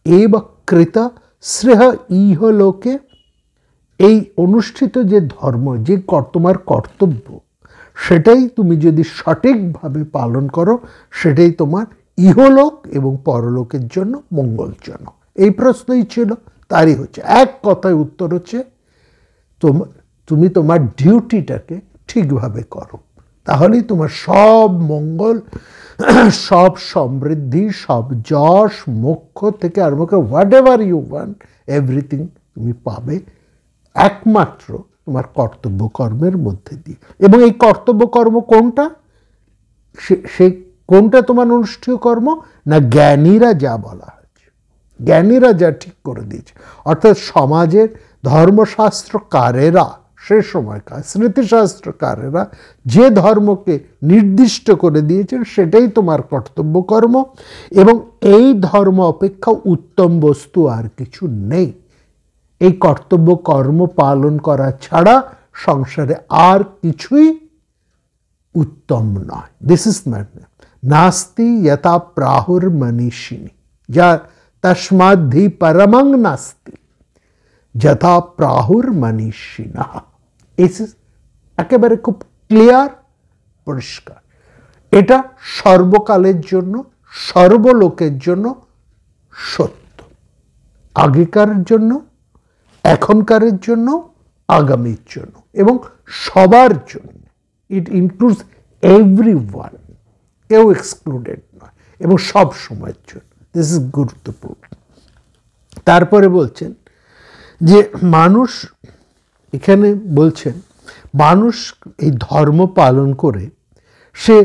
এব কৃত শ্রেয় ইহলোকে। এই অনুষ্ঠিত যে ধর্ম, যে তোমার কর্তব্য, সেটাই তুমি যদি সঠিকভাবে পালন করো, সেটাই তোমার ইহলোক এবং পরলোকের জন্য মঙ্গলজনক। এই প্রশ্নই ছিল, তারই হচ্ছে এক কথায় উত্তর হচ্ছে তুমি তোমার ডিউটিটাকে ঠিকভাবে করো, তাহলেই তোমার সব মঙ্গল, সব সমৃদ্ধি, সব যশ, মোক্ষ থেকে আরম্ভ করে whatever you want, everything তুমি পাবে একমাত্র তোমার কর্তব্য কর্মের মধ্যে দিয়ে। এবং এই কর্তব্য কর্ম কোনটা? সেই কোনটা তোমার অনুষ্ঠেয় কর্ম? না, জ্ঞানীরা যা বলা হয়েছে, জ্ঞানীরা যা ঠিক করে দিয়েছে, অর্থাৎ সমাজের ধর্মশাস্ত্রকারেরা, সে সময়কার স্মৃতিশাস্ত্রকারেরা যে ধর্মকে নির্দিষ্ট করে দিয়েছেন, সেটাই তোমার কর্তব্য কর্ম। এবং এই ধর্ম অপেক্ষা উত্তম বস্তু আর কিছু নেই। এই কর্তব্য কর্ম পালন করা ছাড়া সংসারে আর কিছুই উত্তম নয়। দিস ইজ নাস্তি যথা প্রাহুর মনীষিণী, যা তস্মাদ্ধি পরমং নাস্তি যথা প্রাহুর মনীষিণঃ। একেবারে খুব ক্লিয়ার, পরিষ্কার। এটা সর্বকালের জন্য, সর্বলোকের জন্য সত্য, আগেকার জন্য, এখনকারের জন্য, আগামীর জন্য এবং সবার জন্য। ইট ইনক্লুডস এভরিওয়ান, কেউ এক্সক্লুডেড নয়, এবং সব সময়ের জন্য। দিস ইজ গুরুত্বপূর্ণ। তারপরে বলছেন যে মানুষ, এখানে বলছেন মানুষ এই ধর্ম পালন করে সে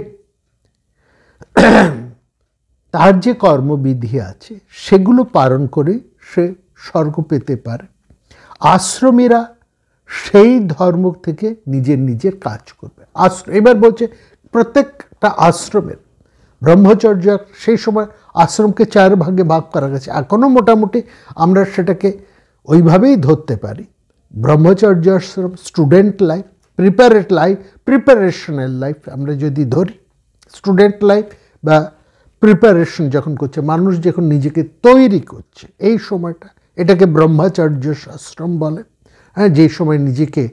তার যে কর্মবিধি আছে সেগুলো পালন করে সে স্বর্গ পেতে পারে। আশ্রমীরা সেই ধর্ম থেকে নিজের কাজ করবে। এবার বলছে প্রত্যেকটা আশ্রমের ব্রহ্মচর্য, সেই সময় আশ্রমকে 4 ভাগে ভাগ করা গেছে, এখনও মোটামুটি আমরা সেটাকে ওইভাবেই ধরতে পারি। ব্রহ্মচর্য আশ্রম, স্টুডেন্ট লাইফ, প্রিপারেশনাল লাইফ আমরা যদি ধরি, স্টুডেন্ট লাইফ বা প্রিপারেশন যখন করছে, মানুষ যখন নিজেকে তৈরি করছে এই সময়টা, এটাকে ব্রহ্মচর্য আশ্রম বলে। হ্যাঁ, যেই সময় নিজেকে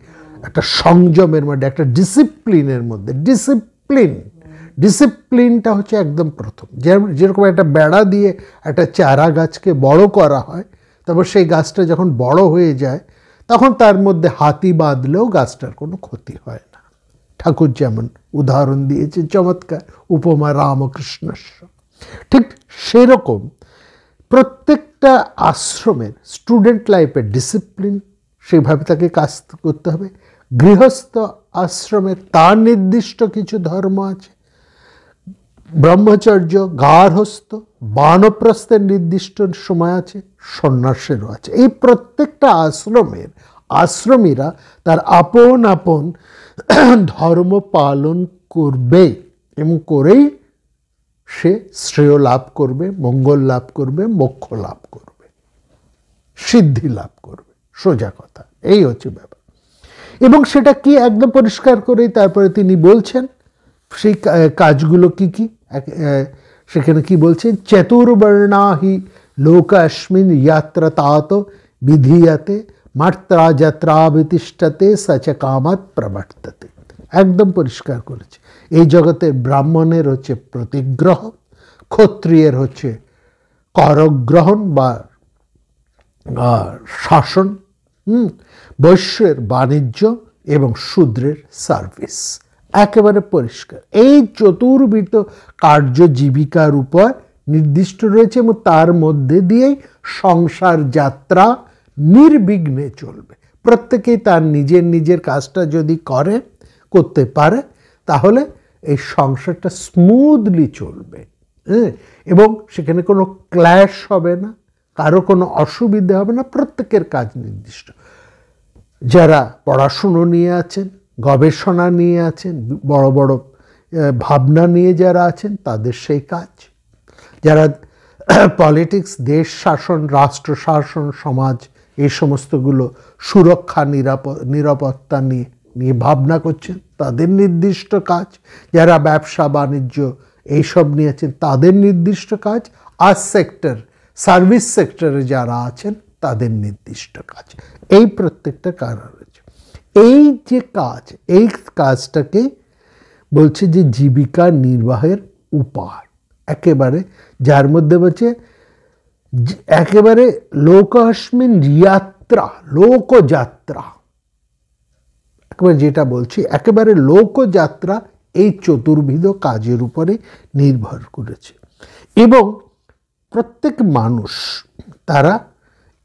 একটা সংযমের মধ্যে, একটা ডিসিপ্লিনের মধ্যে, ডিসিপ্লিনটা হচ্ছে একদম প্রথম। যেরকম একটা বেড়া দিয়ে একটা চারা গাছকে বড় করা হয়, তারপর সেই গাছটা যখন বড় হয়ে যায় তখন তার মধ্যে হাতি বাঁধলেও গাছটার কোনো ক্ষতি হয় না। ঠাকুর যেমন উদাহরণ দিয়েছে, চমৎকার উপমা রামকৃষ্ণ। ঠিক সেরকম প্রত্যেকটা আশ্রমের স্টুডেন্ট লাইফের ডিসিপ্লিন, সেভাবে তাকে কাজ করতে হবে। গৃহস্থ আশ্রমের তার নির্দিষ্ট কিছু ধর্ম আছে, ব্রহ্মচর্য, গার্হস্থ, বানপ্রস্থের নির্দিষ্ট সময় আছে, সন্ন্যাসেরও আছে। এই প্রত্যেকটা আশ্রমের আশ্রমীরা তার আপন আপন ধর্ম পালন করবে এবং করেই সে শ্রেয় লাভ করবে, মঙ্গল লাভ করবে, মোক্ষ লাভ করবে, সিদ্ধি লাভ করবে। সোজা কথা, এই হচ্ছে ব্যাপার। এবং সেটা কি একদম পরিষ্কার করেই তারপরে তিনি বলছেন সেই কাজগুলো কি কি। সেখানে কি বলছেন, চতুর্বর্ণাহি লোকাস্মিন যাত্রা তাত বিধীয়তে মাত্রা যাত্রাবিতিষ্ঠতে সচ কামাৎ প্রবর্ততে। একদম পরিষ্কার করেছে। এই জগতের ব্রাহ্মণের হচ্ছে প্রতিগ্রহ, ক্ষত্রিয়ের হচ্ছে করগ্রহণ বা শাসন, বৈশ্যের বাণিজ্য এবং শূদ্রের সার্ভিস। একেবারে পরিষ্কার। এই চতুর্বিধ কার্য জীবিকার উপর নির্দিষ্ট রয়েছে এবং তার মধ্যে দিয়েই সংসার যাত্রা নির্বিঘ্নে চলবে। প্রত্যেকেই তার নিজের কাজটা যদি করতে পারে তাহলে এই সংসারটা স্মুথলি চলবে, এবং সেখানে কোনো ক্ল্যাশ হবে না, কারো কোনো অসুবিধা হবে না। প্রত্যেকের কাজ নির্দিষ্ট। যারা পড়াশুনো নিয়ে আছেন, গবেষণা নিয়ে আছেন, বড় বড় ভাবনা নিয়ে যারা আছেন তাদের সেই কাজ। যারা পলিটিক্স, দেশ শাসন, রাষ্ট্র শাসন, সমাজ, এই সমস্তগুলো সুরক্ষা, নিরাপত্তা নিয়ে ভাবনা করছেন তাদের নির্দিষ্ট কাজ। যারা ব্যবসা বাণিজ্য এইসব নিয়ে আছেন তাদের নির্দিষ্ট কাজ। আর্ট সেক্টর, সার্ভিস সেক্টরে যারা আছেন তাদের নির্দিষ্ট কাজ। এই প্রত্যেকটা কারণ রয়েছে। এই যে কাজ, এই কাজটাকে বলছে যে জীবিকা নির্বাহের উপায়, একেবারে যার মধ্যে বলছে একেবারে লোকাস্মিন যাত্রা, লোকযাত্রা, একেবারে যেটা বলছি একেবারে লোকযাত্রা এই চতুর্বিধ কাজের উপরে নির্ভর করেছে। এবং প্রত্যেক মানুষ তারা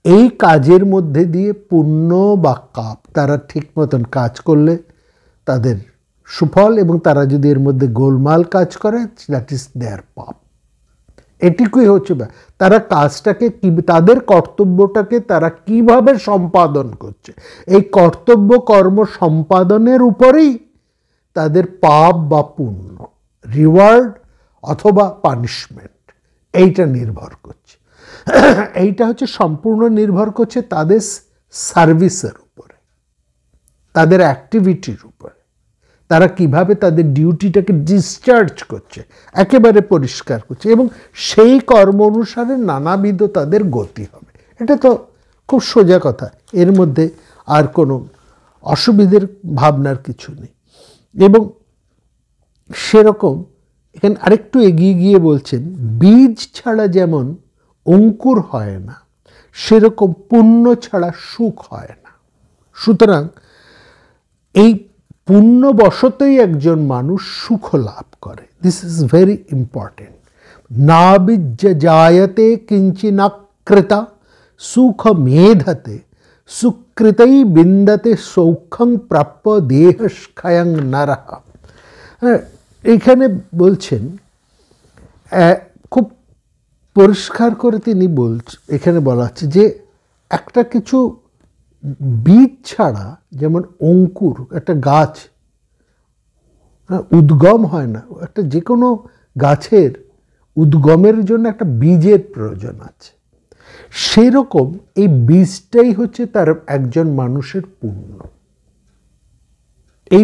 এই কাজের মধ্যে দিয়ে পুণ্য বা পাপ, তারা ঠিক মতন কাজ করলে তাদের সুফল, এবং তারা যদি এর মধ্যে গোলমাল কাজ করে দ্যাট ইজ দেয়ার পাপ। এটুকুই হচ্ছে তারা কাজটাকে তাদের কর্তব্যটাকে তারা কিভাবে সম্পাদন করছে, এই কর্তব্য কর্ম সম্পাদনের উপরেই তাদের পাপ বা পুণ্য, রিওয়ার্ড অথবা পানিশমেন্ট, এইটা নির্ভর করছে। এইটা হচ্ছে সম্পূর্ণ নির্ভর করছে তাদের সার্ভিসের উপরে, তাদের অ্যাক্টিভিটির উপরে, তারা কিভাবে তাদের ডিউটিটাকে ডিসচার্জ করছে, একেবারে পরিষ্কার করছে, এবং সেই কর্ম অনুসারে নানাবিধ তাদের গতি হবে। এটা তো খুব সোজা কথা, এর মধ্যে আর কোনো অসুবিধের ভাবনার কিছু নেই। এবং সেরকম এখানে আরেকটু এগিয়ে গিয়ে বলছেন, বীজ ছাড়া যেমন অঙ্কুর হয় না, সেরকম পুণ্য ছাড়া সুখ হয় না। সুতরাং এই পুণ্যবশতই একজন মানুষ সুখ লাভ করে। This is very important. না বিজ্জায়তে কিঞ্চিনাকৃতা সুখ মেধতে সুকৃতই বিন্দতে সৌখ্যং প্রাপ্য দেহস্ক্ষয়ং নরঃ। এইখানে বলছেন, খুব পরিষ্কার করে তিনি এখানে বলা হচ্ছে যে একটা কিছু বীজ ছাড়া, যেমন অঙ্কুর, একটা গাছ উদ্গম হয় না, একটা যে কোনো গাছের উদ্গমের জন্য একটা বীজের প্রয়োজন আছে, সেরকম এই বীজটাই হচ্ছে তার একজন মানুষের পুণ্য। এই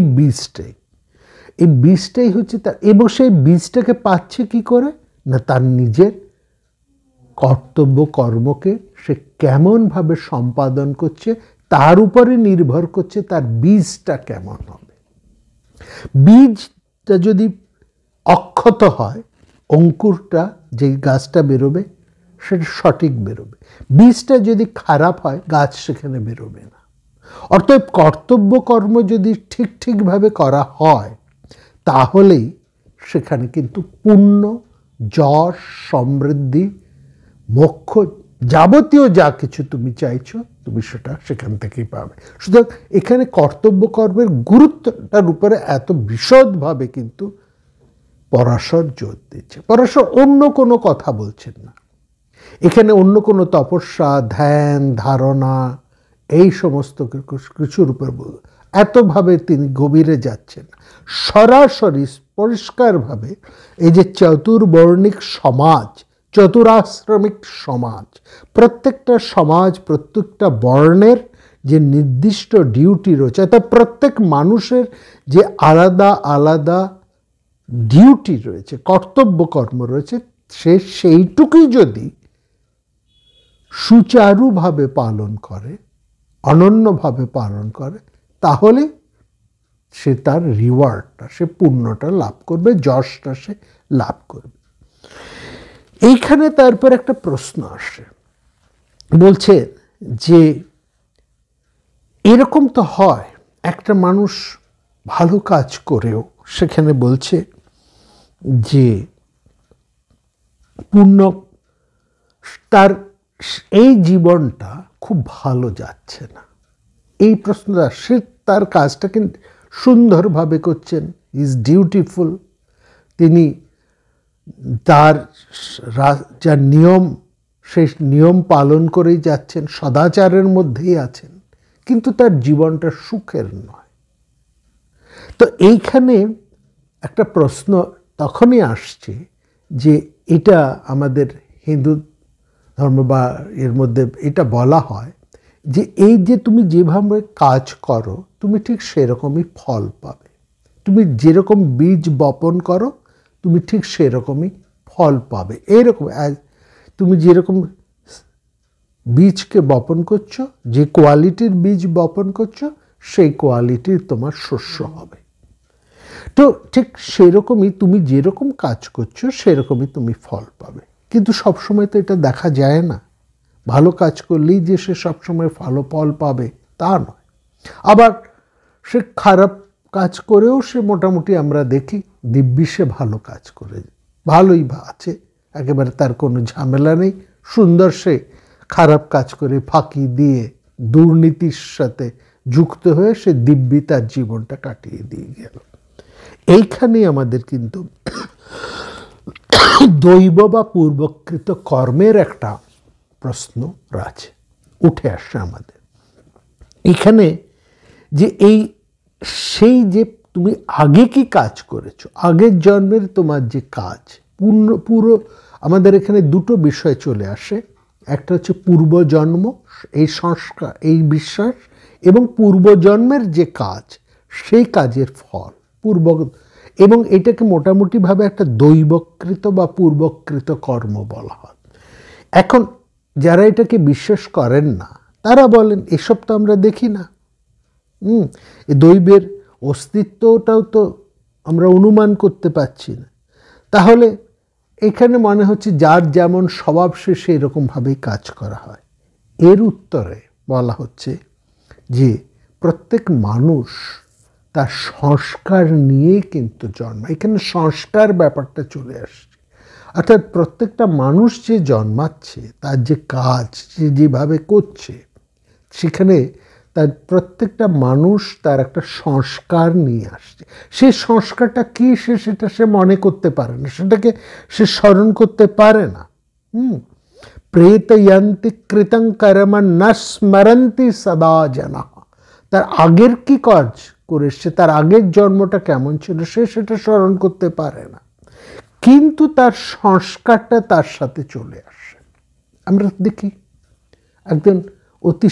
বীজটাই হচ্ছে তার, এবং সেই বীজটাকে পাচ্ছে কি করে না, তার নিজের কর্তব্য কর্মকে সে কেমনভাবে সম্পাদন করছে তার উপরে নির্ভর করছে তার বীজটা কেমন হবে। বীজটা যদি অক্ষত হয়, অঙ্কুরটা যেই গাছটা বেরোবে সেটা সঠিক বেরোবে। বীজটা যদি খারাপ হয়, গাছ সেখানে বেরোবে না। অর্থাৎ কর্তব্য কর্ম যদি ঠিকভাবে করা হয়, তাহলেই সেখানে কিন্তু পুণ্য, যশ, সমৃদ্ধি, মোক্ষ, যাবতীয় যা কিছু তুমি চাইছো, তুমি সেটা সেখান থেকেই পাবে। সুতরাং এখানে কর্তব্য কর্মের গুরুত্বটার উপরে এত বিশদভাবে কিন্তু পরাশর জোর দিচ্ছে। পরাশর অন্য কোনো কথা বলছেন না এখানে, অন্য কোনো তপস্যা, ধ্যান, ধারণা, এই সমস্ত কিছুর উপর এতভাবে তিনি গভীরে যাচ্ছেন। সরাসরি পরিষ্কারভাবে এই যে চতুর্বর্ণিক সমাজ, চতুরাশ্রমিক সমাজ, প্রত্যেকটা সমাজ, প্রত্যেকটা বর্ণের যে নির্দিষ্ট ডিউটি রয়েছে, অর্থাৎ প্রত্যেক মানুষের যে আলাদা আলাদা ডিউটি রয়েছে, কর্তব্য কর্ম রয়েছে, সেইটুকুই যদি সুচারুভাবে পালন করে, অনন্যভাবে পালন করে, তাহলে সে তার রিওয়ার্ডটা, সে পুণ্যটা লাভ করবে, যশটা সে লাভ করবে। এইখানে তারপর একটা প্রশ্ন আসে, বলছে যে এরকম তো হয়, একটা মানুষ ভালো কাজ করেও সেখানে বলছে যে পুণ্য, তার এই জীবনটা খুব ভালো যাচ্ছে না। এই প্রশ্নটা, সে তার কাজটা কিন্তু সুন্দরভাবে করছেন, ইজ ডিউটিফুল, তিনি তার যা নিয়ম, সেই নিয়ম পালন করেই যাচ্ছেন, সদাচারের মধ্যেই আছেন, কিন্তু তার জীবনটা সুখের নয়। তো এইখানে একটা প্রশ্ন তখনই আসছে যে এটা আমাদের হিন্দু ধর্ম বা এর মধ্যে এটা বলা হয় যে এই যে তুমি যেভাবে কাজ করো, তুমি ঠিক সেরকমই ফল পাবে। তুমি যেরকম বীজ বপন করো, তুমি ঠিক সেরকমই ফল পাবে। এইরকম তুমি যেরকম বীজকে বপন করছো, যে কোয়ালিটির বীজ বপন করছো, সেই কোয়ালিটির তোমার শস্য হবে। তো ঠিক সেরকমই তুমি যেরকম কাজ করছো, সেরকমই তুমি ফল পাবে। কিন্তু সবসময় তো এটা দেখা যায় না। ভালো কাজ করলেই যে সে সবসময় ভালো ফল পাবে তা নয়। আবার সে খারাপ কাজ করেও সে মোটামুটি আমরা দেখি দিব্যি সে ভালো কাজ করে, ভালোই আছে, একেবারে তার কোনো ঝামেলা নেই, সুন্দর সে খারাপ কাজ করে ফাঁকি দিয়ে দুর্নীতির সাথে যুক্ত হয়ে সে দিব্যি তার জীবনটা কাটিয়ে দিয়ে গেল। এইখানেই আমাদের কিন্তু দৈব বা পূর্বকৃত কর্মের একটা প্রশ্ন আছে, উঠে আসছে আমাদের এখানে, যে এই সেই যে তুমি আগে কি কাজ করেছো, আগের জন্মের তোমার যে কাজ, পুরো আমাদের এখানে দুটো বিষয় চলে আসে। একটা হচ্ছে পূর্বজন্ম, এই সংস্কার, এই বিশ্বাস, এবং পূর্বজন্মের যে কাজ, সেই কাজের ফল এবং এটাকে মোটামুটিভাবে একটা দৈবকৃত বা পূর্বকৃত কর্ম বলা হয়। এখন যারা এটাকে বিশ্বাস করেন না, তারা বলেন এসব তো আমরা দেখি না, দৈবের অস্তিত্বটাও তো আমরা অনুমান করতে পারছি না, তাহলে এখানে মনে হচ্ছে যার যেমন স্বভাব সে সেই রকমভাবেই কাজ করা হয়। এর উত্তরে বলা হচ্ছে যে প্রত্যেক মানুষ তার সংস্কার নিয়ে কিন্তু জন্মায়। এখানে সংস্কার ব্যাপারটা চলে আসছে, অর্থাৎ প্রত্যেকটা মানুষ যে জন্মাচ্ছে তার যে কাজ যে যেভাবে করছে, সেখানে তার প্রত্যেকটা মানুষ তার একটা সংস্কার নিয়ে আসছে। সেই সংস্কারটা কী সেটা সে মনে করতে পারে না, সেটাকে সে স্মরণ করতে পারে না। প্রেতয়ন্তি কৃতং কর্ম ন স্মরন্তি সদা জনা। তার আগের কি কাজ করেছে, তার আগের জন্মটা কেমন ছিল, সে সেটা স্মরণ করতে পারে না, কিন্তু তার সংস্কারটা তার সাথে চলে আসে। আমরা দেখি একজন অতি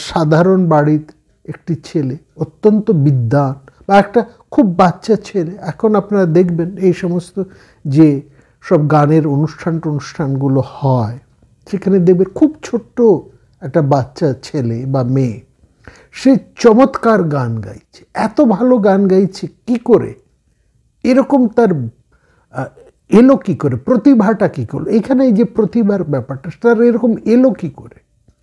সাধারণ বাড়ির একটি ছেলে, অত্যন্ত বিদ্বান, বা একটা খুব বাচ্চা ছেলে। এখন আপনারা দেখবেন এই সমস্ত যে সব গানের অনুষ্ঠানগুলো হয়, সেখানে দেখবেন খুব ছোট্ট একটা বাচ্চা ছেলে বা মেয়ে, সে চমৎকার গান গাইছে, এত ভালো গান গাইছে, কি করে এরকম তার এলো কি করে, প্রতিভাটা কি করলো, এখানে এই যে প্রতিভার ব্যাপারটা তার এরকম এলো কি করে,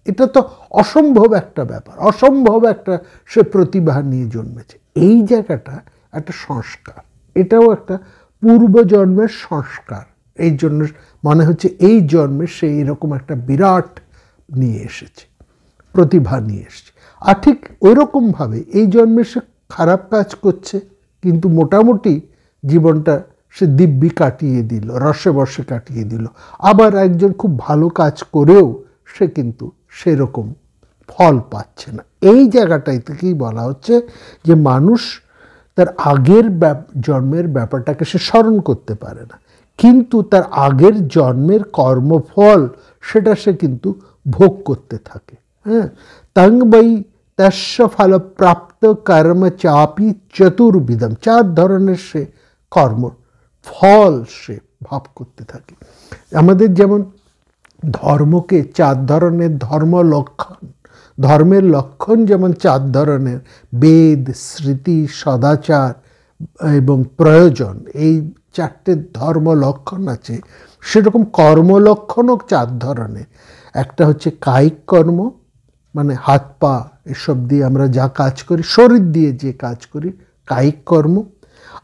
এটা তো অসম্ভব একটা ব্যাপার, অসম্ভব একটা সে প্রতিভা নিয়ে জন্মেছে। এই জায়গাটা একটা সংস্কার, এটাও একটা পূর্বজন্মের সংস্কার। এই জন্য মনে হচ্ছে এই জন্মে সে এরকম একটা বিরাট নিয়ে এসেছে, প্রতিভা নিয়ে এসেছে। আর ঠিক ওই রকমভাবে এই জন্মে সে খারাপ কাজ করছে, কিন্তু মোটামুটি জীবনটা সে দিব্যি কাটিয়ে দিল, রসে বসে কাটিয়ে দিল। আবার একজন খুব ভালো কাজ করেও সে কিন্তু সেরকম ফল পাচ্ছে না। এই জায়গাটাই থেকেই বলা হচ্ছে যে মানুষ তার আগের জন্মের ব্যাপারটাকে সে স্মরণ করতে পারে না, কিন্তু তার আগের জন্মের কর্মফল সেটা সে কিন্তু ভোগ করতে থাকে। হ্যাঁ, তং বৈ তস্য ফল প্রাপ্ত কর্ম চাপি চতুর্বিধম, 4 ধরনের সে কর্ম ফল সে ভাব করতে থাকে। আমাদের যেমন ধর্মকে 4 ধরনের ধর্ম লক্ষণ, ধর্মের লক্ষণ যেমন 4 ধরনের, বেদ, স্মৃতি, সদাচার এবং প্রয়োজন, এই 4টে ধর্ম লক্ষণ আছে, সেরকম কর্মলক্ষণও 4 ধরনের। একটা হচ্ছে কায়িক কর্ম, মানে হাত পা এসব দিয়ে আমরা যা কাজ করি, শরীর দিয়ে যে কাজ করি, কায়িক কর্ম।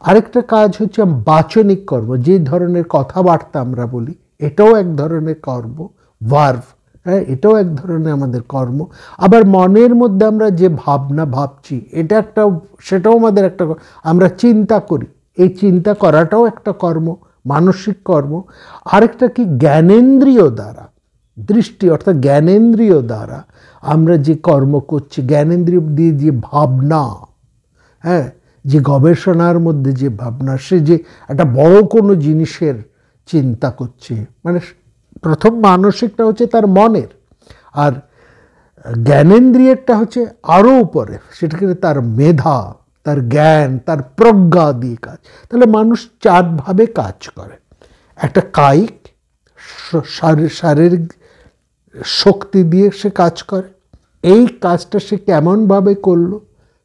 আরেকটা কাজ হচ্ছে বাচনিক কর্ম, যে ধরনের কথাবার্তা আমরা বলি, এটাও এক ধরনের কর্ম, ভার্ভ। হ্যাঁ, এটাও এক ধরনের আমাদের কর্ম। আবার মনের মধ্যে আমরা যে ভাবনা ভাবছি, এটা একটা, সেটাও আমাদের একটা, আমরা চিন্তা করি, এই চিন্তা করাটাও একটা কর্ম, মানসিক কর্ম। আরেকটা কি, জ্ঞানেন্দ্রিয় দ্বারা, দৃষ্টি অর্থাৎ জ্ঞানেন্দ্রিয় দ্বারা আমরা যে কর্ম করছি, জ্ঞানেন্দ্রিয় দিয়ে যে ভাবনা, হ্যাঁ, যে গবেষণার মধ্যে যে ভাবনা, সে যে একটা বড় কোনো জিনিসের চিন্তা করছে, মানে প্রথম মানসিকটা হচ্ছে তার মনের, আর জ্ঞানেন্দ্রিয়টা হচ্ছে আরও উপরে, সেটাকে তার মেধা, তার জ্ঞান, তার প্রজ্ঞা দিয়ে কাজ। তাহলে মানুষ 4 ভাবে কাজ করে। একটা কায়িক, শারীরিক শক্তি দিয়ে সে কাজ করে, এই কাজটা সে কেমনভাবে করলো,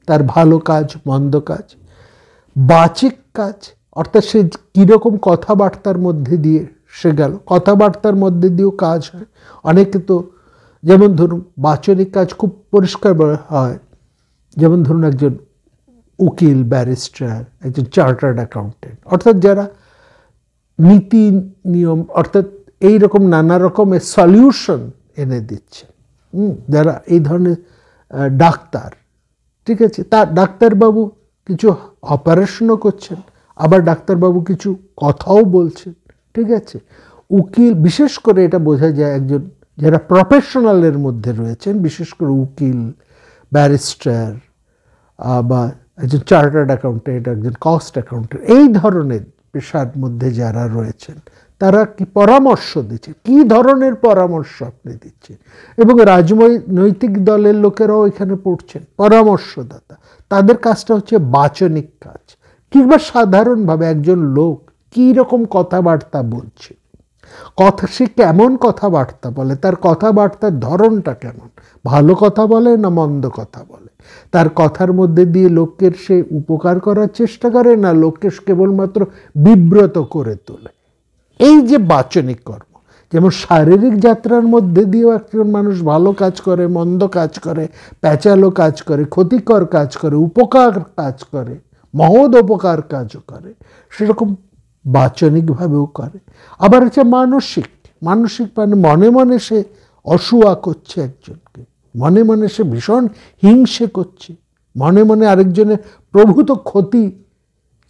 তার ভালো কাজ মন্দ কাজ। বাচিক কাজ, অর্থাৎ সে কীরকম কথাবার্তার মধ্যে দিয়ে সে গেল, কথাবার্তার মধ্যে দিয়েও কাজ হয়। অনেকে তো যেমন ধরুন বাচনিক কাজ খুব পরিষ্কার হয়, যেমন ধরুন একজন উকিল, ব্যারিস্টার, একজন চার্টার্ড অ্যাকাউন্টেন্ট, অর্থাৎ যারা নীতি নিয়ম অর্থাৎ এই রকম নানা রকমের সলিউশন এনে দিচ্ছে, যারা এই ধরনের ডাক্তার, ঠিক আছে, তার ডাক্তারবাবু কিছু অপারেশনও করছেন, আবার ডাক্তারবাবু কিছু কথাও বলছেন, ঠিক আছে। উকিল, বিশেষ করে এটা বোঝা যায় একজন যারা প্রফেশনালের মধ্যে রয়েছেন, বিশেষ করে উকিল, ব্যারিস্টার বা একজন চার্টার্ড অ্যাকাউন্টেন্ট, একজন কস্ট অ্যাকাউন্টেন্ট, এই ধরনের পেশার মধ্যে যারা রয়েছেন, তারা কি পরামর্শ দিচ্ছে, কি ধরনের পরামর্শ আপনি দিচ্ছেন, এবং রাজনৈতিক দলের লোকেরাও এখানে পড়ছেন, পরামর্শদাতা, তাদের কাজটা হচ্ছে বাচনিক কাজ। কিংবা সাধারণভাবে একজন লোক কী রকম কথাবার্তা বলছে, সে কেমন কথাবার্তা বলে, তার কথাবার্তার ধরনটা কেমন, ভালো কথা বলে না মন্দ কথা বলে, তার কথার মধ্যে দিয়ে লোকের সে উপকার করার চেষ্টা করে, না লোককে কেবলমাত্র বিব্রত করে তোলে। এই যে বাচনিক কর্ম, যেমন শারীরিক যাত্রার মধ্যে দিয়েও একজন মানুষ ভালো কাজ করে, মন্দ কাজ করে, প্যাচালো কাজ করে, ক্ষতিকর কাজ করে, উপকার কাজ করে, মহৎ উপকার কাজও করে, সেরকম বাচনিকভাবেও করে। আবার হচ্ছে মানসিক মানে মনে মনে সে অসূয়া করছে একজনকে, মনে মনে সে ভীষণ হিংসে করছে, মনে মনে আরেকজনের প্রভূত ক্ষতি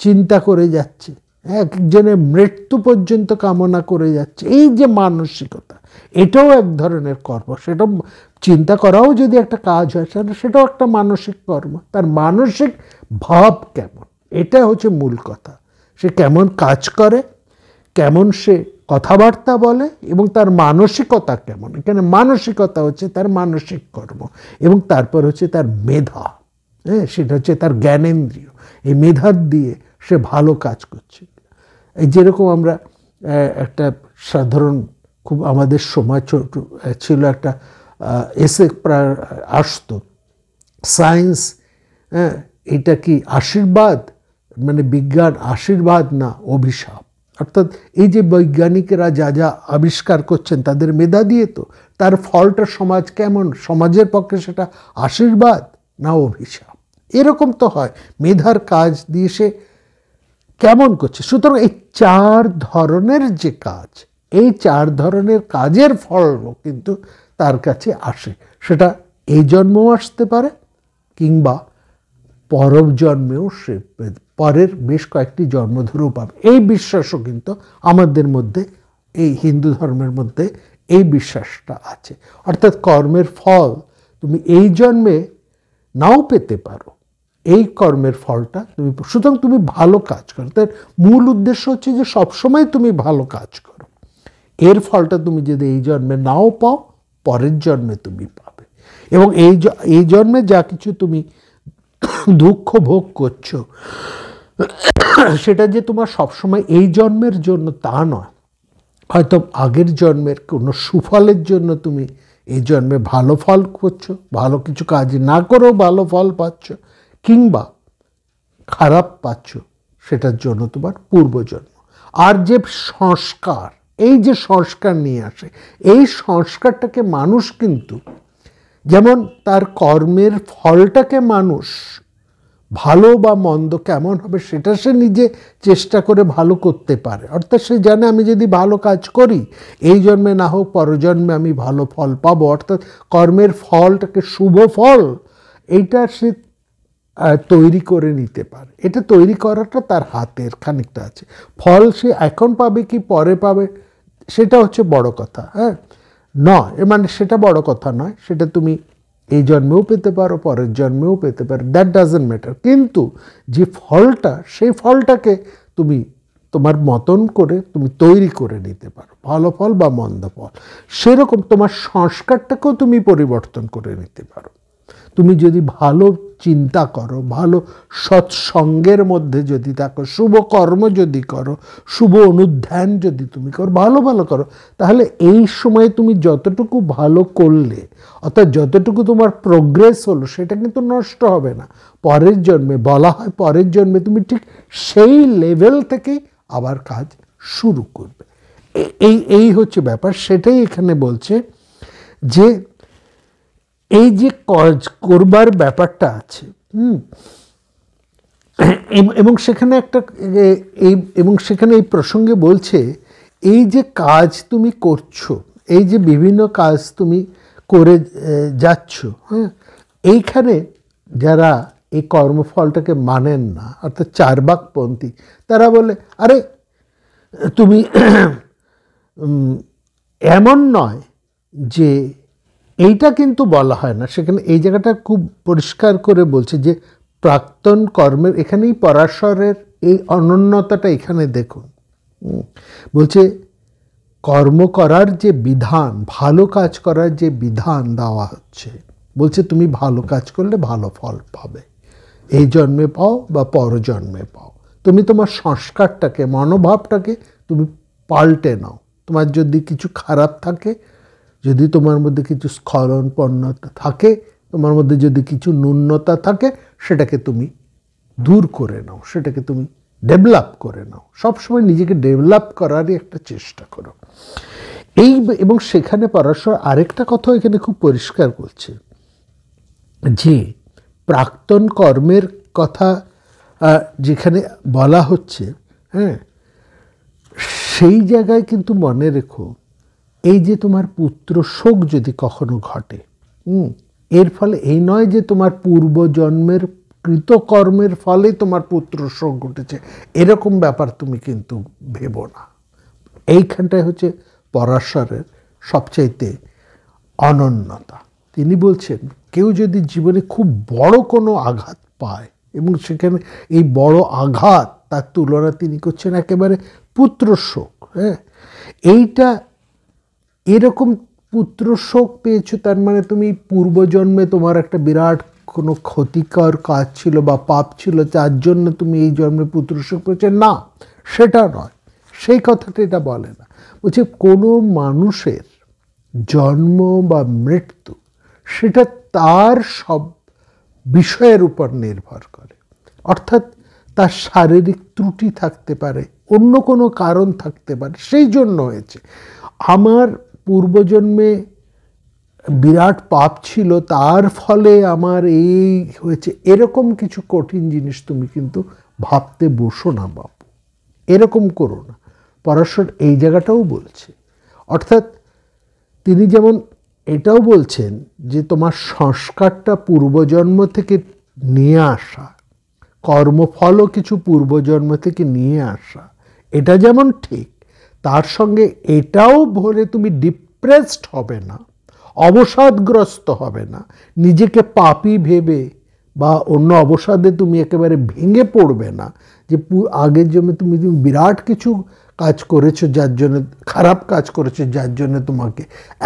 চিন্তা করে যাচ্ছে, একজনের মৃত্যু পর্যন্ত কামনা করে যাচ্ছে। এই যে মানসিকতা, এটাও এক ধরনের কর্ম। সেটা চিন্তা করাও যদি একটা কাজ হয়, সেটাও একটা মানসিক কর্ম। তার মানসিক ভাব কেমন, এটা হচ্ছে মূল কথা। সে কেমন কাজ করে, কেমন সে কথাবার্তা বলে, এবং তার মানসিকতা কেমন। এখানে মানসিকতা হচ্ছে তার মানসিক কর্ম, এবং তারপর হচ্ছে তার মেধা, সেটা হচ্ছে তার জ্ঞানেন্দ্রিয়। এই মেধার দিয়ে সে ভালো কাজ করছে। এই যেরকম আমরা একটা সাধারণ, খুব আমাদের সময় ছোট ছিল, একটা এসে প্রায় আসতো, সায়েন্স এটা কি আশীর্বাদ, মানে বিজ্ঞান আশীর্বাদ না অভিশাপ। অর্থাৎ এই যে বৈজ্ঞানিকেরা যা যা আবিষ্কার করছেন তাদের মেধা দিয়ে, তো তার ফলটা সমাজ কেমন, সমাজের পক্ষে সেটা আশীর্বাদ না অভিশাপ, এরকম তো হয়। মেধার কাজ দিয়ে সে কেমন করছে। সুতরাং এই চার ধরনের যে কাজ, এই চার ধরনের কাজের ফলও কিন্তু তার কাছে আসে। সেটা এই জন্মেও আসতে পারে, কিংবা পরব জন্মেও সে পরের বেশ কয়েকটি জন্ম ধরেও পাবে। এই বিশ্বাসও কিন্তু আমাদের মধ্যে, এই হিন্দু ধর্মের মধ্যে এই বিশ্বাসটা আছে। অর্থাৎ কর্মের ফল তুমি এই জন্মে নাও পেতে পারো, এই কর্মের ফলটা তুমি, সুতরাং তুমি ভালো কাজ করো। তার মূল উদ্দেশ্য হচ্ছে যে সবসময় তুমি ভালো কাজ করো, এর ফলটা তুমি যদি এই জন্মে নাও পাও, পরের জন্মে তুমি পাবে। এবং এই জন্মে যা কিছু তুমি দুঃখ ভোগ করছো, সেটা যে তোমার সবসময় এই জন্মের জন্য তা নয়। হয়তো আগের জন্মের কোনো সুফলের জন্য তুমি এই জন্মে ভালো ফল করছো, ভালো কিছু কাজ না করেও ভালো ফল পাচ্ছ, কিংবা খারাপ পাচ্ছ, সেটার জন্য তোমার পূর্বজন্ম। আর যে সংস্কার, এই যে সংস্কার নিয়ে আসে, এই সংস্কারটাকে মানুষ কিন্তু, যেমন তার কর্মের ফলটাকে মানুষ ভালো বা মন্দ কেমন হবে সেটা সে নিজে চেষ্টা করে ভালো করতে পারে। অর্থাৎ সে জানে আমি যদি ভালো কাজ করি, এই জন্মে না হোক পরজন্মে আমি ভালো ফল পাবো। অর্থাৎ কর্মের ফলটাকে শুভ ফল, এইটা সে তৈরি করে নিতে পারে। এটা তৈরি করাটা তার হাতের খানিকটা আছে। ফল সে এখন পাবে কি পরে পাবে, সেটা হচ্ছে বড় কথা। নয়, মানে সেটা বড় কথা নয়, সেটা তুমি এই জন্মেও পেতে পারো, পরের জন্মেও পেতে পারো, দ্যাট ডাজন্ট ম্যাটার। কিন্তু যে ফলটা, সেই ফলটাকে তুমি তোমার মতন করে তুমি তৈরি করে নিতে পারো, ভালো ফল বা মন্দ ফল। সেরকম তোমার সংস্কারটাকেও তুমি পরিবর্তন করে নিতে পারো। তুমি যদি ভালো চিন্তা করো, ভালো সৎসঙ্গের মধ্যে যদি থাকো, শুভ কর্ম যদি করো, শুভ অনুধ্যান যদি তুমি করো, ভালো ভালো করো, তাহলে এই সময় তুমি যতটুকু ভালো করলে, অর্থাৎ যতটুকু তোমার প্রোগ্রেস হলো, সেটা কিন্তু নষ্ট হবে না। পরের জন্মে, বলা হয় পরের জন্মে তুমি ঠিক সেই লেভেল থেকে আবার কাজ শুরু করবে। এই হচ্ছে ব্যাপার। সেটাই এখানে বলছে যে এই যে কাজ করবার ব্যাপারটা আছে, এবং সেখানে একটা এবং সেখানে এই প্রসঙ্গে বলছে, এই যে কাজ তুমি করছো, এই যে বিভিন্ন কাজ তুমি করে যাচ্ছ, এইখানে যারা এই কর্মফলটাকে মানেন না, অর্থাৎ চার্বাকপন্থী, তারা বলে আরে তুমি এমন নয় যে, এইটা কিন্তু বলা হয় না সেখানে। এই জায়গাটা খুব পরিষ্কার করে বলছে যে প্রাক্তন কর্মের, এখানেই পরাশরের এই অনন্যতাটা এখানে দেখুন। বলছে কর্ম করার যে বিধান, ভালো কাজ করার যে বিধান দেওয়া হচ্ছে, বলছে তুমি ভালো কাজ করলে ভালো ফল পাবে, এই জন্মে পাও বা পরজন্মে পাও। তুমি তোমার সংস্কারটাকে, মনোভাবটাকে তুমি পাল্টে নাও। তোমার যদি কিছু খারাপ থাকে, যদি তোমার মধ্যে কিছু স্খলনপন্নতা থাকে, তোমার মধ্যে যদি কিছু ন্যূনতা থাকে সেটাকে তুমি দূর করে নাও, সেটাকে তুমি ডেভেলপ করে নাও, সবসময় নিজেকে ডেভেলপ করারই একটা চেষ্টা করো। এবং সেখানে পরাশর আরেকটা কথা এখানে খুব পরিষ্কার করছে যে প্রাক্তন কর্মের কথা যেখানে বলা হচ্ছে, হ্যাঁ, সেই জায়গায় কিন্তু মনে রেখো এই যে তোমার পুত্র শোক যদি কখনো ঘটে, এর ফলে এই নয় যে তোমার পূর্বজন্মের কৃতকর্মের ফলে তোমার পুত্র শোক ঘটেছে, এরকম ব্যাপার তুমি কিন্তু ভেবো না। এইখানটায় হচ্ছে পরাশরের সবচাইতে অনন্যতা। তিনি বলছেন কেউ যদি জীবনে খুব বড় কোনো আঘাত পায় এবং সেখানে এই বড় আঘাত তার তুলনা তিনি করছেন একেবারে পুত্র শোক, হ্যাঁ, এইটা এরকম পুত্র শোক পেয়েছো তার মানে তুমি পূর্বজন্মে তোমার একটা বিরাট কোনো ক্ষতিকর কাজ ছিল বা পাপ ছিল যার জন্য তুমি এই জন্মে পুত্র শোক পেয়েছো, না, সেটা নয়, সেই কথাটা এটা বলে না। বলছে কোনো মানুষের জন্ম বা মৃত্যু সেটা তার সব বিষয়ের উপর নির্ভর করে, অর্থাৎ তার শারীরিক ত্রুটি থাকতে পারে, অন্য কোনো কারণ থাকতে পারে, সেই জন্য হয়েছে। আমার পূর্বজন্মে বিরাট পাপ ছিল তার ফলে আমার এই হয়েছে, এরকম কিছু কঠিন জিনিস তুমি কিন্তু ভাবতে বসো না বাবু, এরকম করো না। পরাশর এই জায়গাটাও বলছে, অর্থাৎ তিনি যেমন এটাও বলছেন যে তোমার সংস্কারটা পূর্বজন্ম থেকে নিয়ে আসা, কর্মফলও কিছু পূর্বজন্ম থেকে নিয়ে আসা, এটা যেমন ঠিক, তার সঙ্গে এটাও ভরে তুমি ডিপ্রেসড হবে না, অবসাদগ্রস্ত হবে না, নিজেকে পাপী ভেবে বা অন্য অবসাদে তুমি একেবারে ভেঙে পড়বে না যে আগের জন্য তুমি বিরাট কিছু কাজ করেছো যার জন্য, খারাপ কাজ করেছো যার জন্য তোমাকে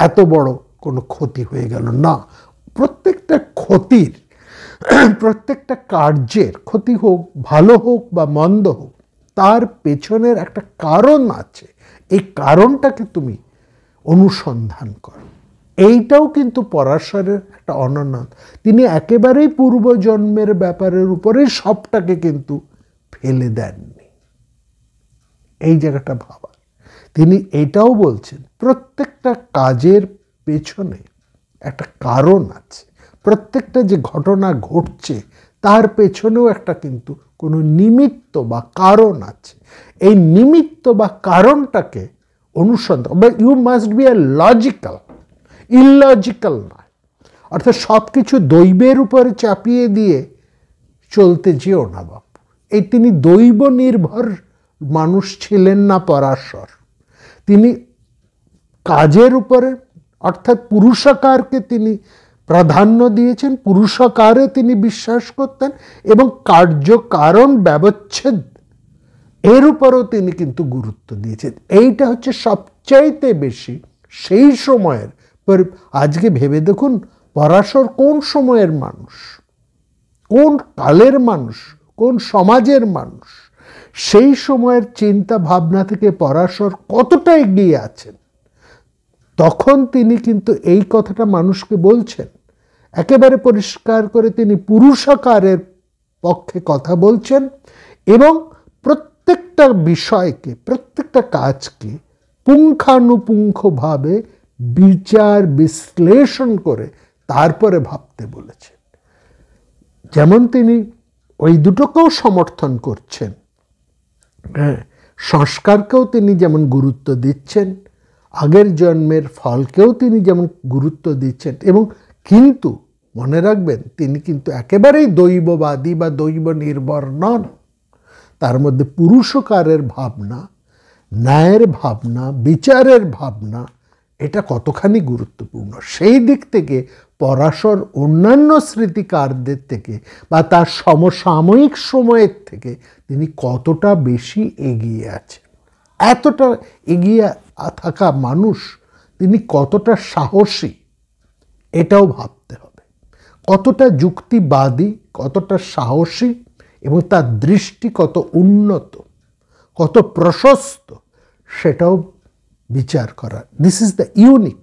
এত বড় কোনো ক্ষতি হয়ে গেল, না। প্রত্যেকটা ক্ষতির, প্রত্যেকটা কার্যের, ক্ষতি হোক ভালো হোক বা মন্দ হোক, তার পেছনের একটা কারণ আছে, এই কারণটাকে তুমি অনুসন্ধান করো। এইটাও কিন্তু পরাশরের একটা অনন্যতা। তিনি একেবারেই পূর্বজন্মের ব্যাপারের উপরে সবটাকে কিন্তু ফেলে দেননি, এই জায়গাটা ভাবা। তিনি এটাও বলছেন প্রত্যেকটা কাজের পেছনে একটা কারণ আছে, প্রত্যেকটা যে ঘটনা ঘটছে তার পেছনেও একটা কিন্তু কোনো নিমিত্ত বা কারণ আছে। এই নিমিত্ত বা কারণটাকে অনুসন্ধান, বা you must be a logical, illogical নয়। অর্থাৎ সব কিছু দৈবের উপরে চাপিয়ে দিয়ে চলতে যেও না বাপু। এই তিনি দৈব নির্ভর মানুষ ছিলেন না পরাশর, তিনি কাজের উপরে, অর্থাৎ পুরুষাকারকে তিনি প্রাধান্য দিয়েছেন, পুরুষাকারে তিনি বিশ্বাস করতেন এবং কার্যকারণ ব্যবচ্ছেদ এর উপরেও তিনি কিন্তু গুরুত্ব দিয়েছেন। এইটা হচ্ছে সবচাইতে বেশি সেই সময়ের। আজকে ভেবে দেখুন পরাশর কোন সময়ের মানুষ, কোন কালের মানুষ, কোন সমাজের মানুষ, সেই সময়ের চিন্তা ভাবনা থেকে পরাশর কতটা এগিয়ে আছেন। তখন তিনি কিন্তু এই কথাটা মানুষকে বলছেন, একেবারে পরিষ্কার করে তিনি পুরুষাকারের পক্ষে কথা বলছেন এবং প্রত্যেকটা বিষয়কে, প্রত্যেকটা কাজকে পুঙ্খানুপুঙ্খভাবে বিচার বিশ্লেষণ করে তারপরে ভাবতে বলেছেন। যেমন তিনি ওই দুটোকেও সমর্থন করছেন, হ্যাঁ, সংস্কারকেও তিনি যেমন গুরুত্ব দিচ্ছেন, আগের জন্মের ফলকেও তিনি যেমন গুরুত্ব দিচ্ছেন, এবং কিন্তু মনে রাখবেন তিনি কিন্তু একেবারেই দৈববাদী বা দৈব নির্ভর নন। তার মধ্যে পুরুষকারের ভাবনা, ন্যায়ের ভাবনা, বিচারের ভাবনা, এটা কতখানি গুরুত্বপূর্ণ, সেই দিক থেকে পরাশর অন্যান্য স্মৃতিকারদের থেকে বা তার সমসাময়িক সময়ের থেকে তিনি কতটা বেশি এগিয়ে আছেন। এতটা এগিয়ে থাকা মানুষ তিনি কতটা সাহসী, এটাও ভাবতে হবে। কতটা যুক্তিবাদী, কতটা সাহসী, এবং তার দৃষ্টি কত উন্নত, কত প্রশস্ত, সেটাও বিচার করা। This is the unique.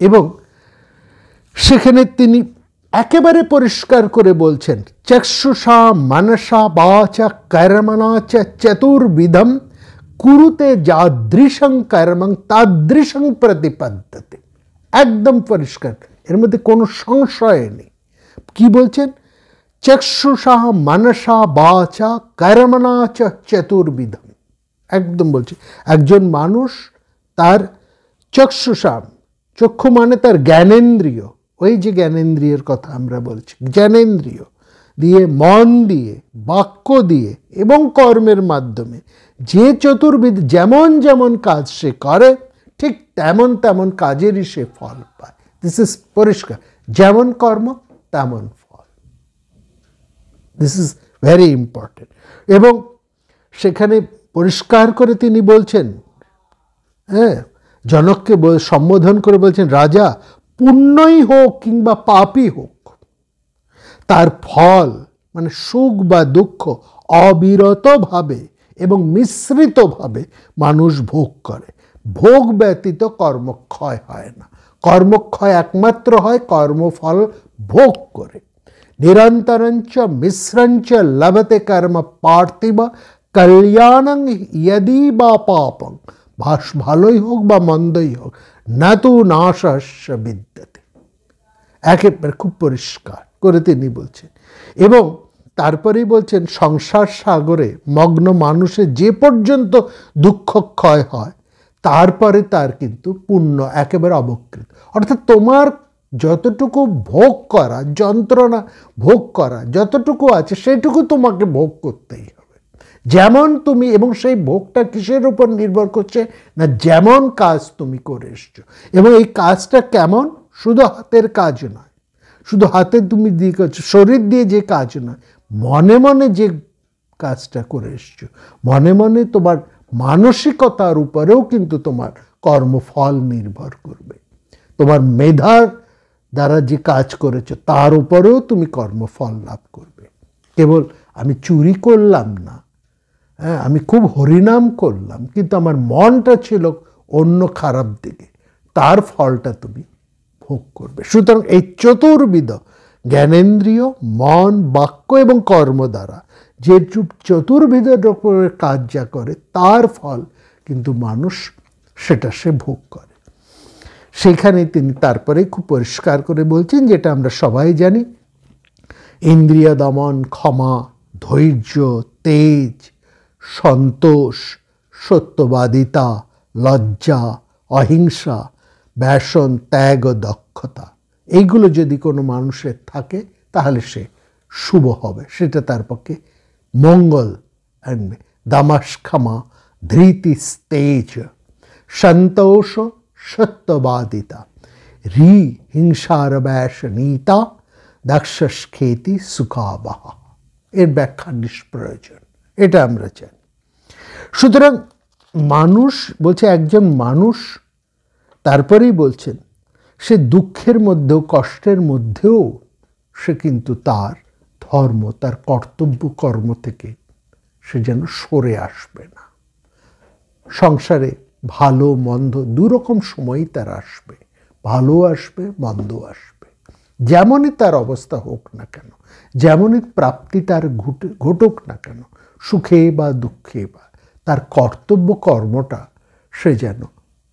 এবং সেখানে তিনি একেবারে পরিষ্কার করে বলছেন, চক্ষুষা মনসা বাচা কর্মণা চ চতুর্বিধম কুরুতে যাদৃশং কর্মং তাদৃশং প্রতিপদ্যতে। একদম পরিষ্কার, এর মধ্যে কোনো সংশয় নেই। কি বলছেন? চক্ষুষা মনসা বাচা কর্মণা চ চতুর্বিধম। একদম বলছি, একজন মানুষ তার চক্ষুষা, চক্ষু মানে তার জ্ঞানেন্দ্রিয়, ওই যে জ্ঞানেন্দ্রিয়ের কথা আমরা বলছি, জ্ঞানেন্দ্রিয় দিয়ে, মন দিয়ে, বাক্য দিয়ে এবং কর্মের মাধ্যমে যে চতুর্বিধ যেমন যেমন কাজ সে করে, ঠিক তেমন তেমন কাজেরই সে ফল পায়। দিস ইজ পরিষ্কার, যেমন কর্ম তেমন ফল। This is very important. এবং সেখানে পরিষ্কার করে তিনি বলছেন, হ্যাঁ, জনককে সম্বোধন করে বলছেন, রাজা পুণ্যই হোক কিংবা পাপই হোক, তার ফল মানে সুখ বা দুঃখ অবিরতভাবে এবং মিশ্রিতভাবে মানুষ ভোগ করে। ভোগ ব্যতীত কর্মক্ষয় হয় না। কর্মক্ষয় একমাত্র হয় কর্মফল ভোগ করে। নিরন্তরঞ্চ মিশ্রঞ্চ লভতে কর্ম পার্থিব কল্যাণং यदि বা পাপং। ভালোই হোক বা মন্দই হোক, না তো নাশস্য বিদ্যতে। একেবারে খুব পরিষ্কার করে তিনি বলছেন। এবং তারপরেই বলছেন, সংসার সাগরে মগ্ন মানুষের যে পর্যন্ত দুঃখ ক্ষয় হয়, তারপরে তার কিন্তু পুণ্য একেবারে অবকৃত। অর্থাৎ তোমার যতটুকু ভোগ করা, যন্ত্রণা ভোগ করা যতটুকু আছে, সেটুকু তোমাকে ভোগ করতেই হবে। যেমন তুমি, এবং সেই ভোগটা কিসের উপর নির্ভর করছে না, যেমন কাজ তুমি করে এসছো। এবং এই কাজটা কেমন? শুধু হাতের কাজ নয়, শুধু হাতে তুমি দিয়ে করছো, শরীর দিয়ে যে কাজ নয়, মনে মনে যে কাজটা করে এসছো, মনে মনে তোমার মানসিকতার উপরেও কিন্তু তোমার কর্মফল নির্ভর করবে। তোমার মেধার দ্বারা যে কাজ করেছো তার উপরেও তুমি কর্মফল লাভ করবে। কেবল আমি চুরি করলাম না, হ্যাঁ, আমি খুব হরিনাম করলাম, কিন্তু আমার মনটা ছিল অন্য খারাপ দিকে, তার ফলটা তুমি ভোগ করবে। সুতরাং এই চতুর্বিধ জ্ঞানেন্দ্রিয়, মন, বাক্য এবং কর্ম দ্বারা যে চতুর্বিধের উপরে কাজ যা করে, তার ফল কিন্তু মানুষ সেটা সে ভোগ করে। সেখানে তিনি তারপরে খুব পরিষ্কার করে বলছেন, যেটা আমরা সবাই জানি, ইন্দ্রিয় দমন, ক্ষমা, ধৈর্য, তেজ, সন্তোষ, সত্যবাদিতা, লজ্জা, অহিংসা, ব্যসন, ত্যাগ ও দক্ষতা, এইগুলো যদি কোনো মানুষের থাকে তাহলে সে শুভ হবে, সেটা তার পক্ষে মঙ্গল আনবে। দামাস, ক্ষমা, ধৃতি, তেজ, সন্তোষ, সত্যবাদিতা, রি, হিংসার ব্যাস, নীতা, দাক্ষসখ্যেতি, সুখাবাহা। এর ব্যাখ্যা নিষ্প্রয়োজন, এটা আমরা জানি। সুতরাং মানুষ বলছে, একজন মানুষ, তারপরেই বলছেন, সে দুঃখের মধ্যেও, কষ্টের মধ্যেও সে কিন্তু তার ধর্ম, তার কর্তব্য কর্ম থেকে সে যেন সরে আসবে না। সংসারে ভালো মন্দ দুরকম সময়ই তার আসবে, ভালো আসবে, মন্দ আসবে, যেমনই তার অবস্থা হোক না কেন, যেমনই প্রাপ্তি তার ঘটুক না কেন, সুখে বা দুঃখে, বা তার কর্তব্য কর্মটা সে যেন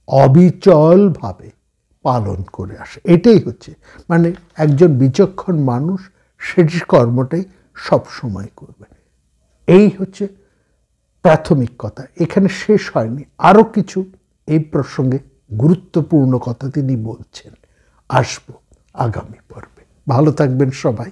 অবিচলভাবে পালন করে আসে। এটাই হচ্ছে, মানে একজন বিচক্ষণ মানুষ সেটি কর্মটাই সবসময় করবে। এই হচ্ছে প্রাথমিক কথা। এখানে শেষ হয়নি, আরও কিছু এই প্রসঙ্গে গুরুত্বপূর্ণ কথা তিনি বলছেন। আসবো আগামী পর্বে। ভালো থাকবেন সবাই।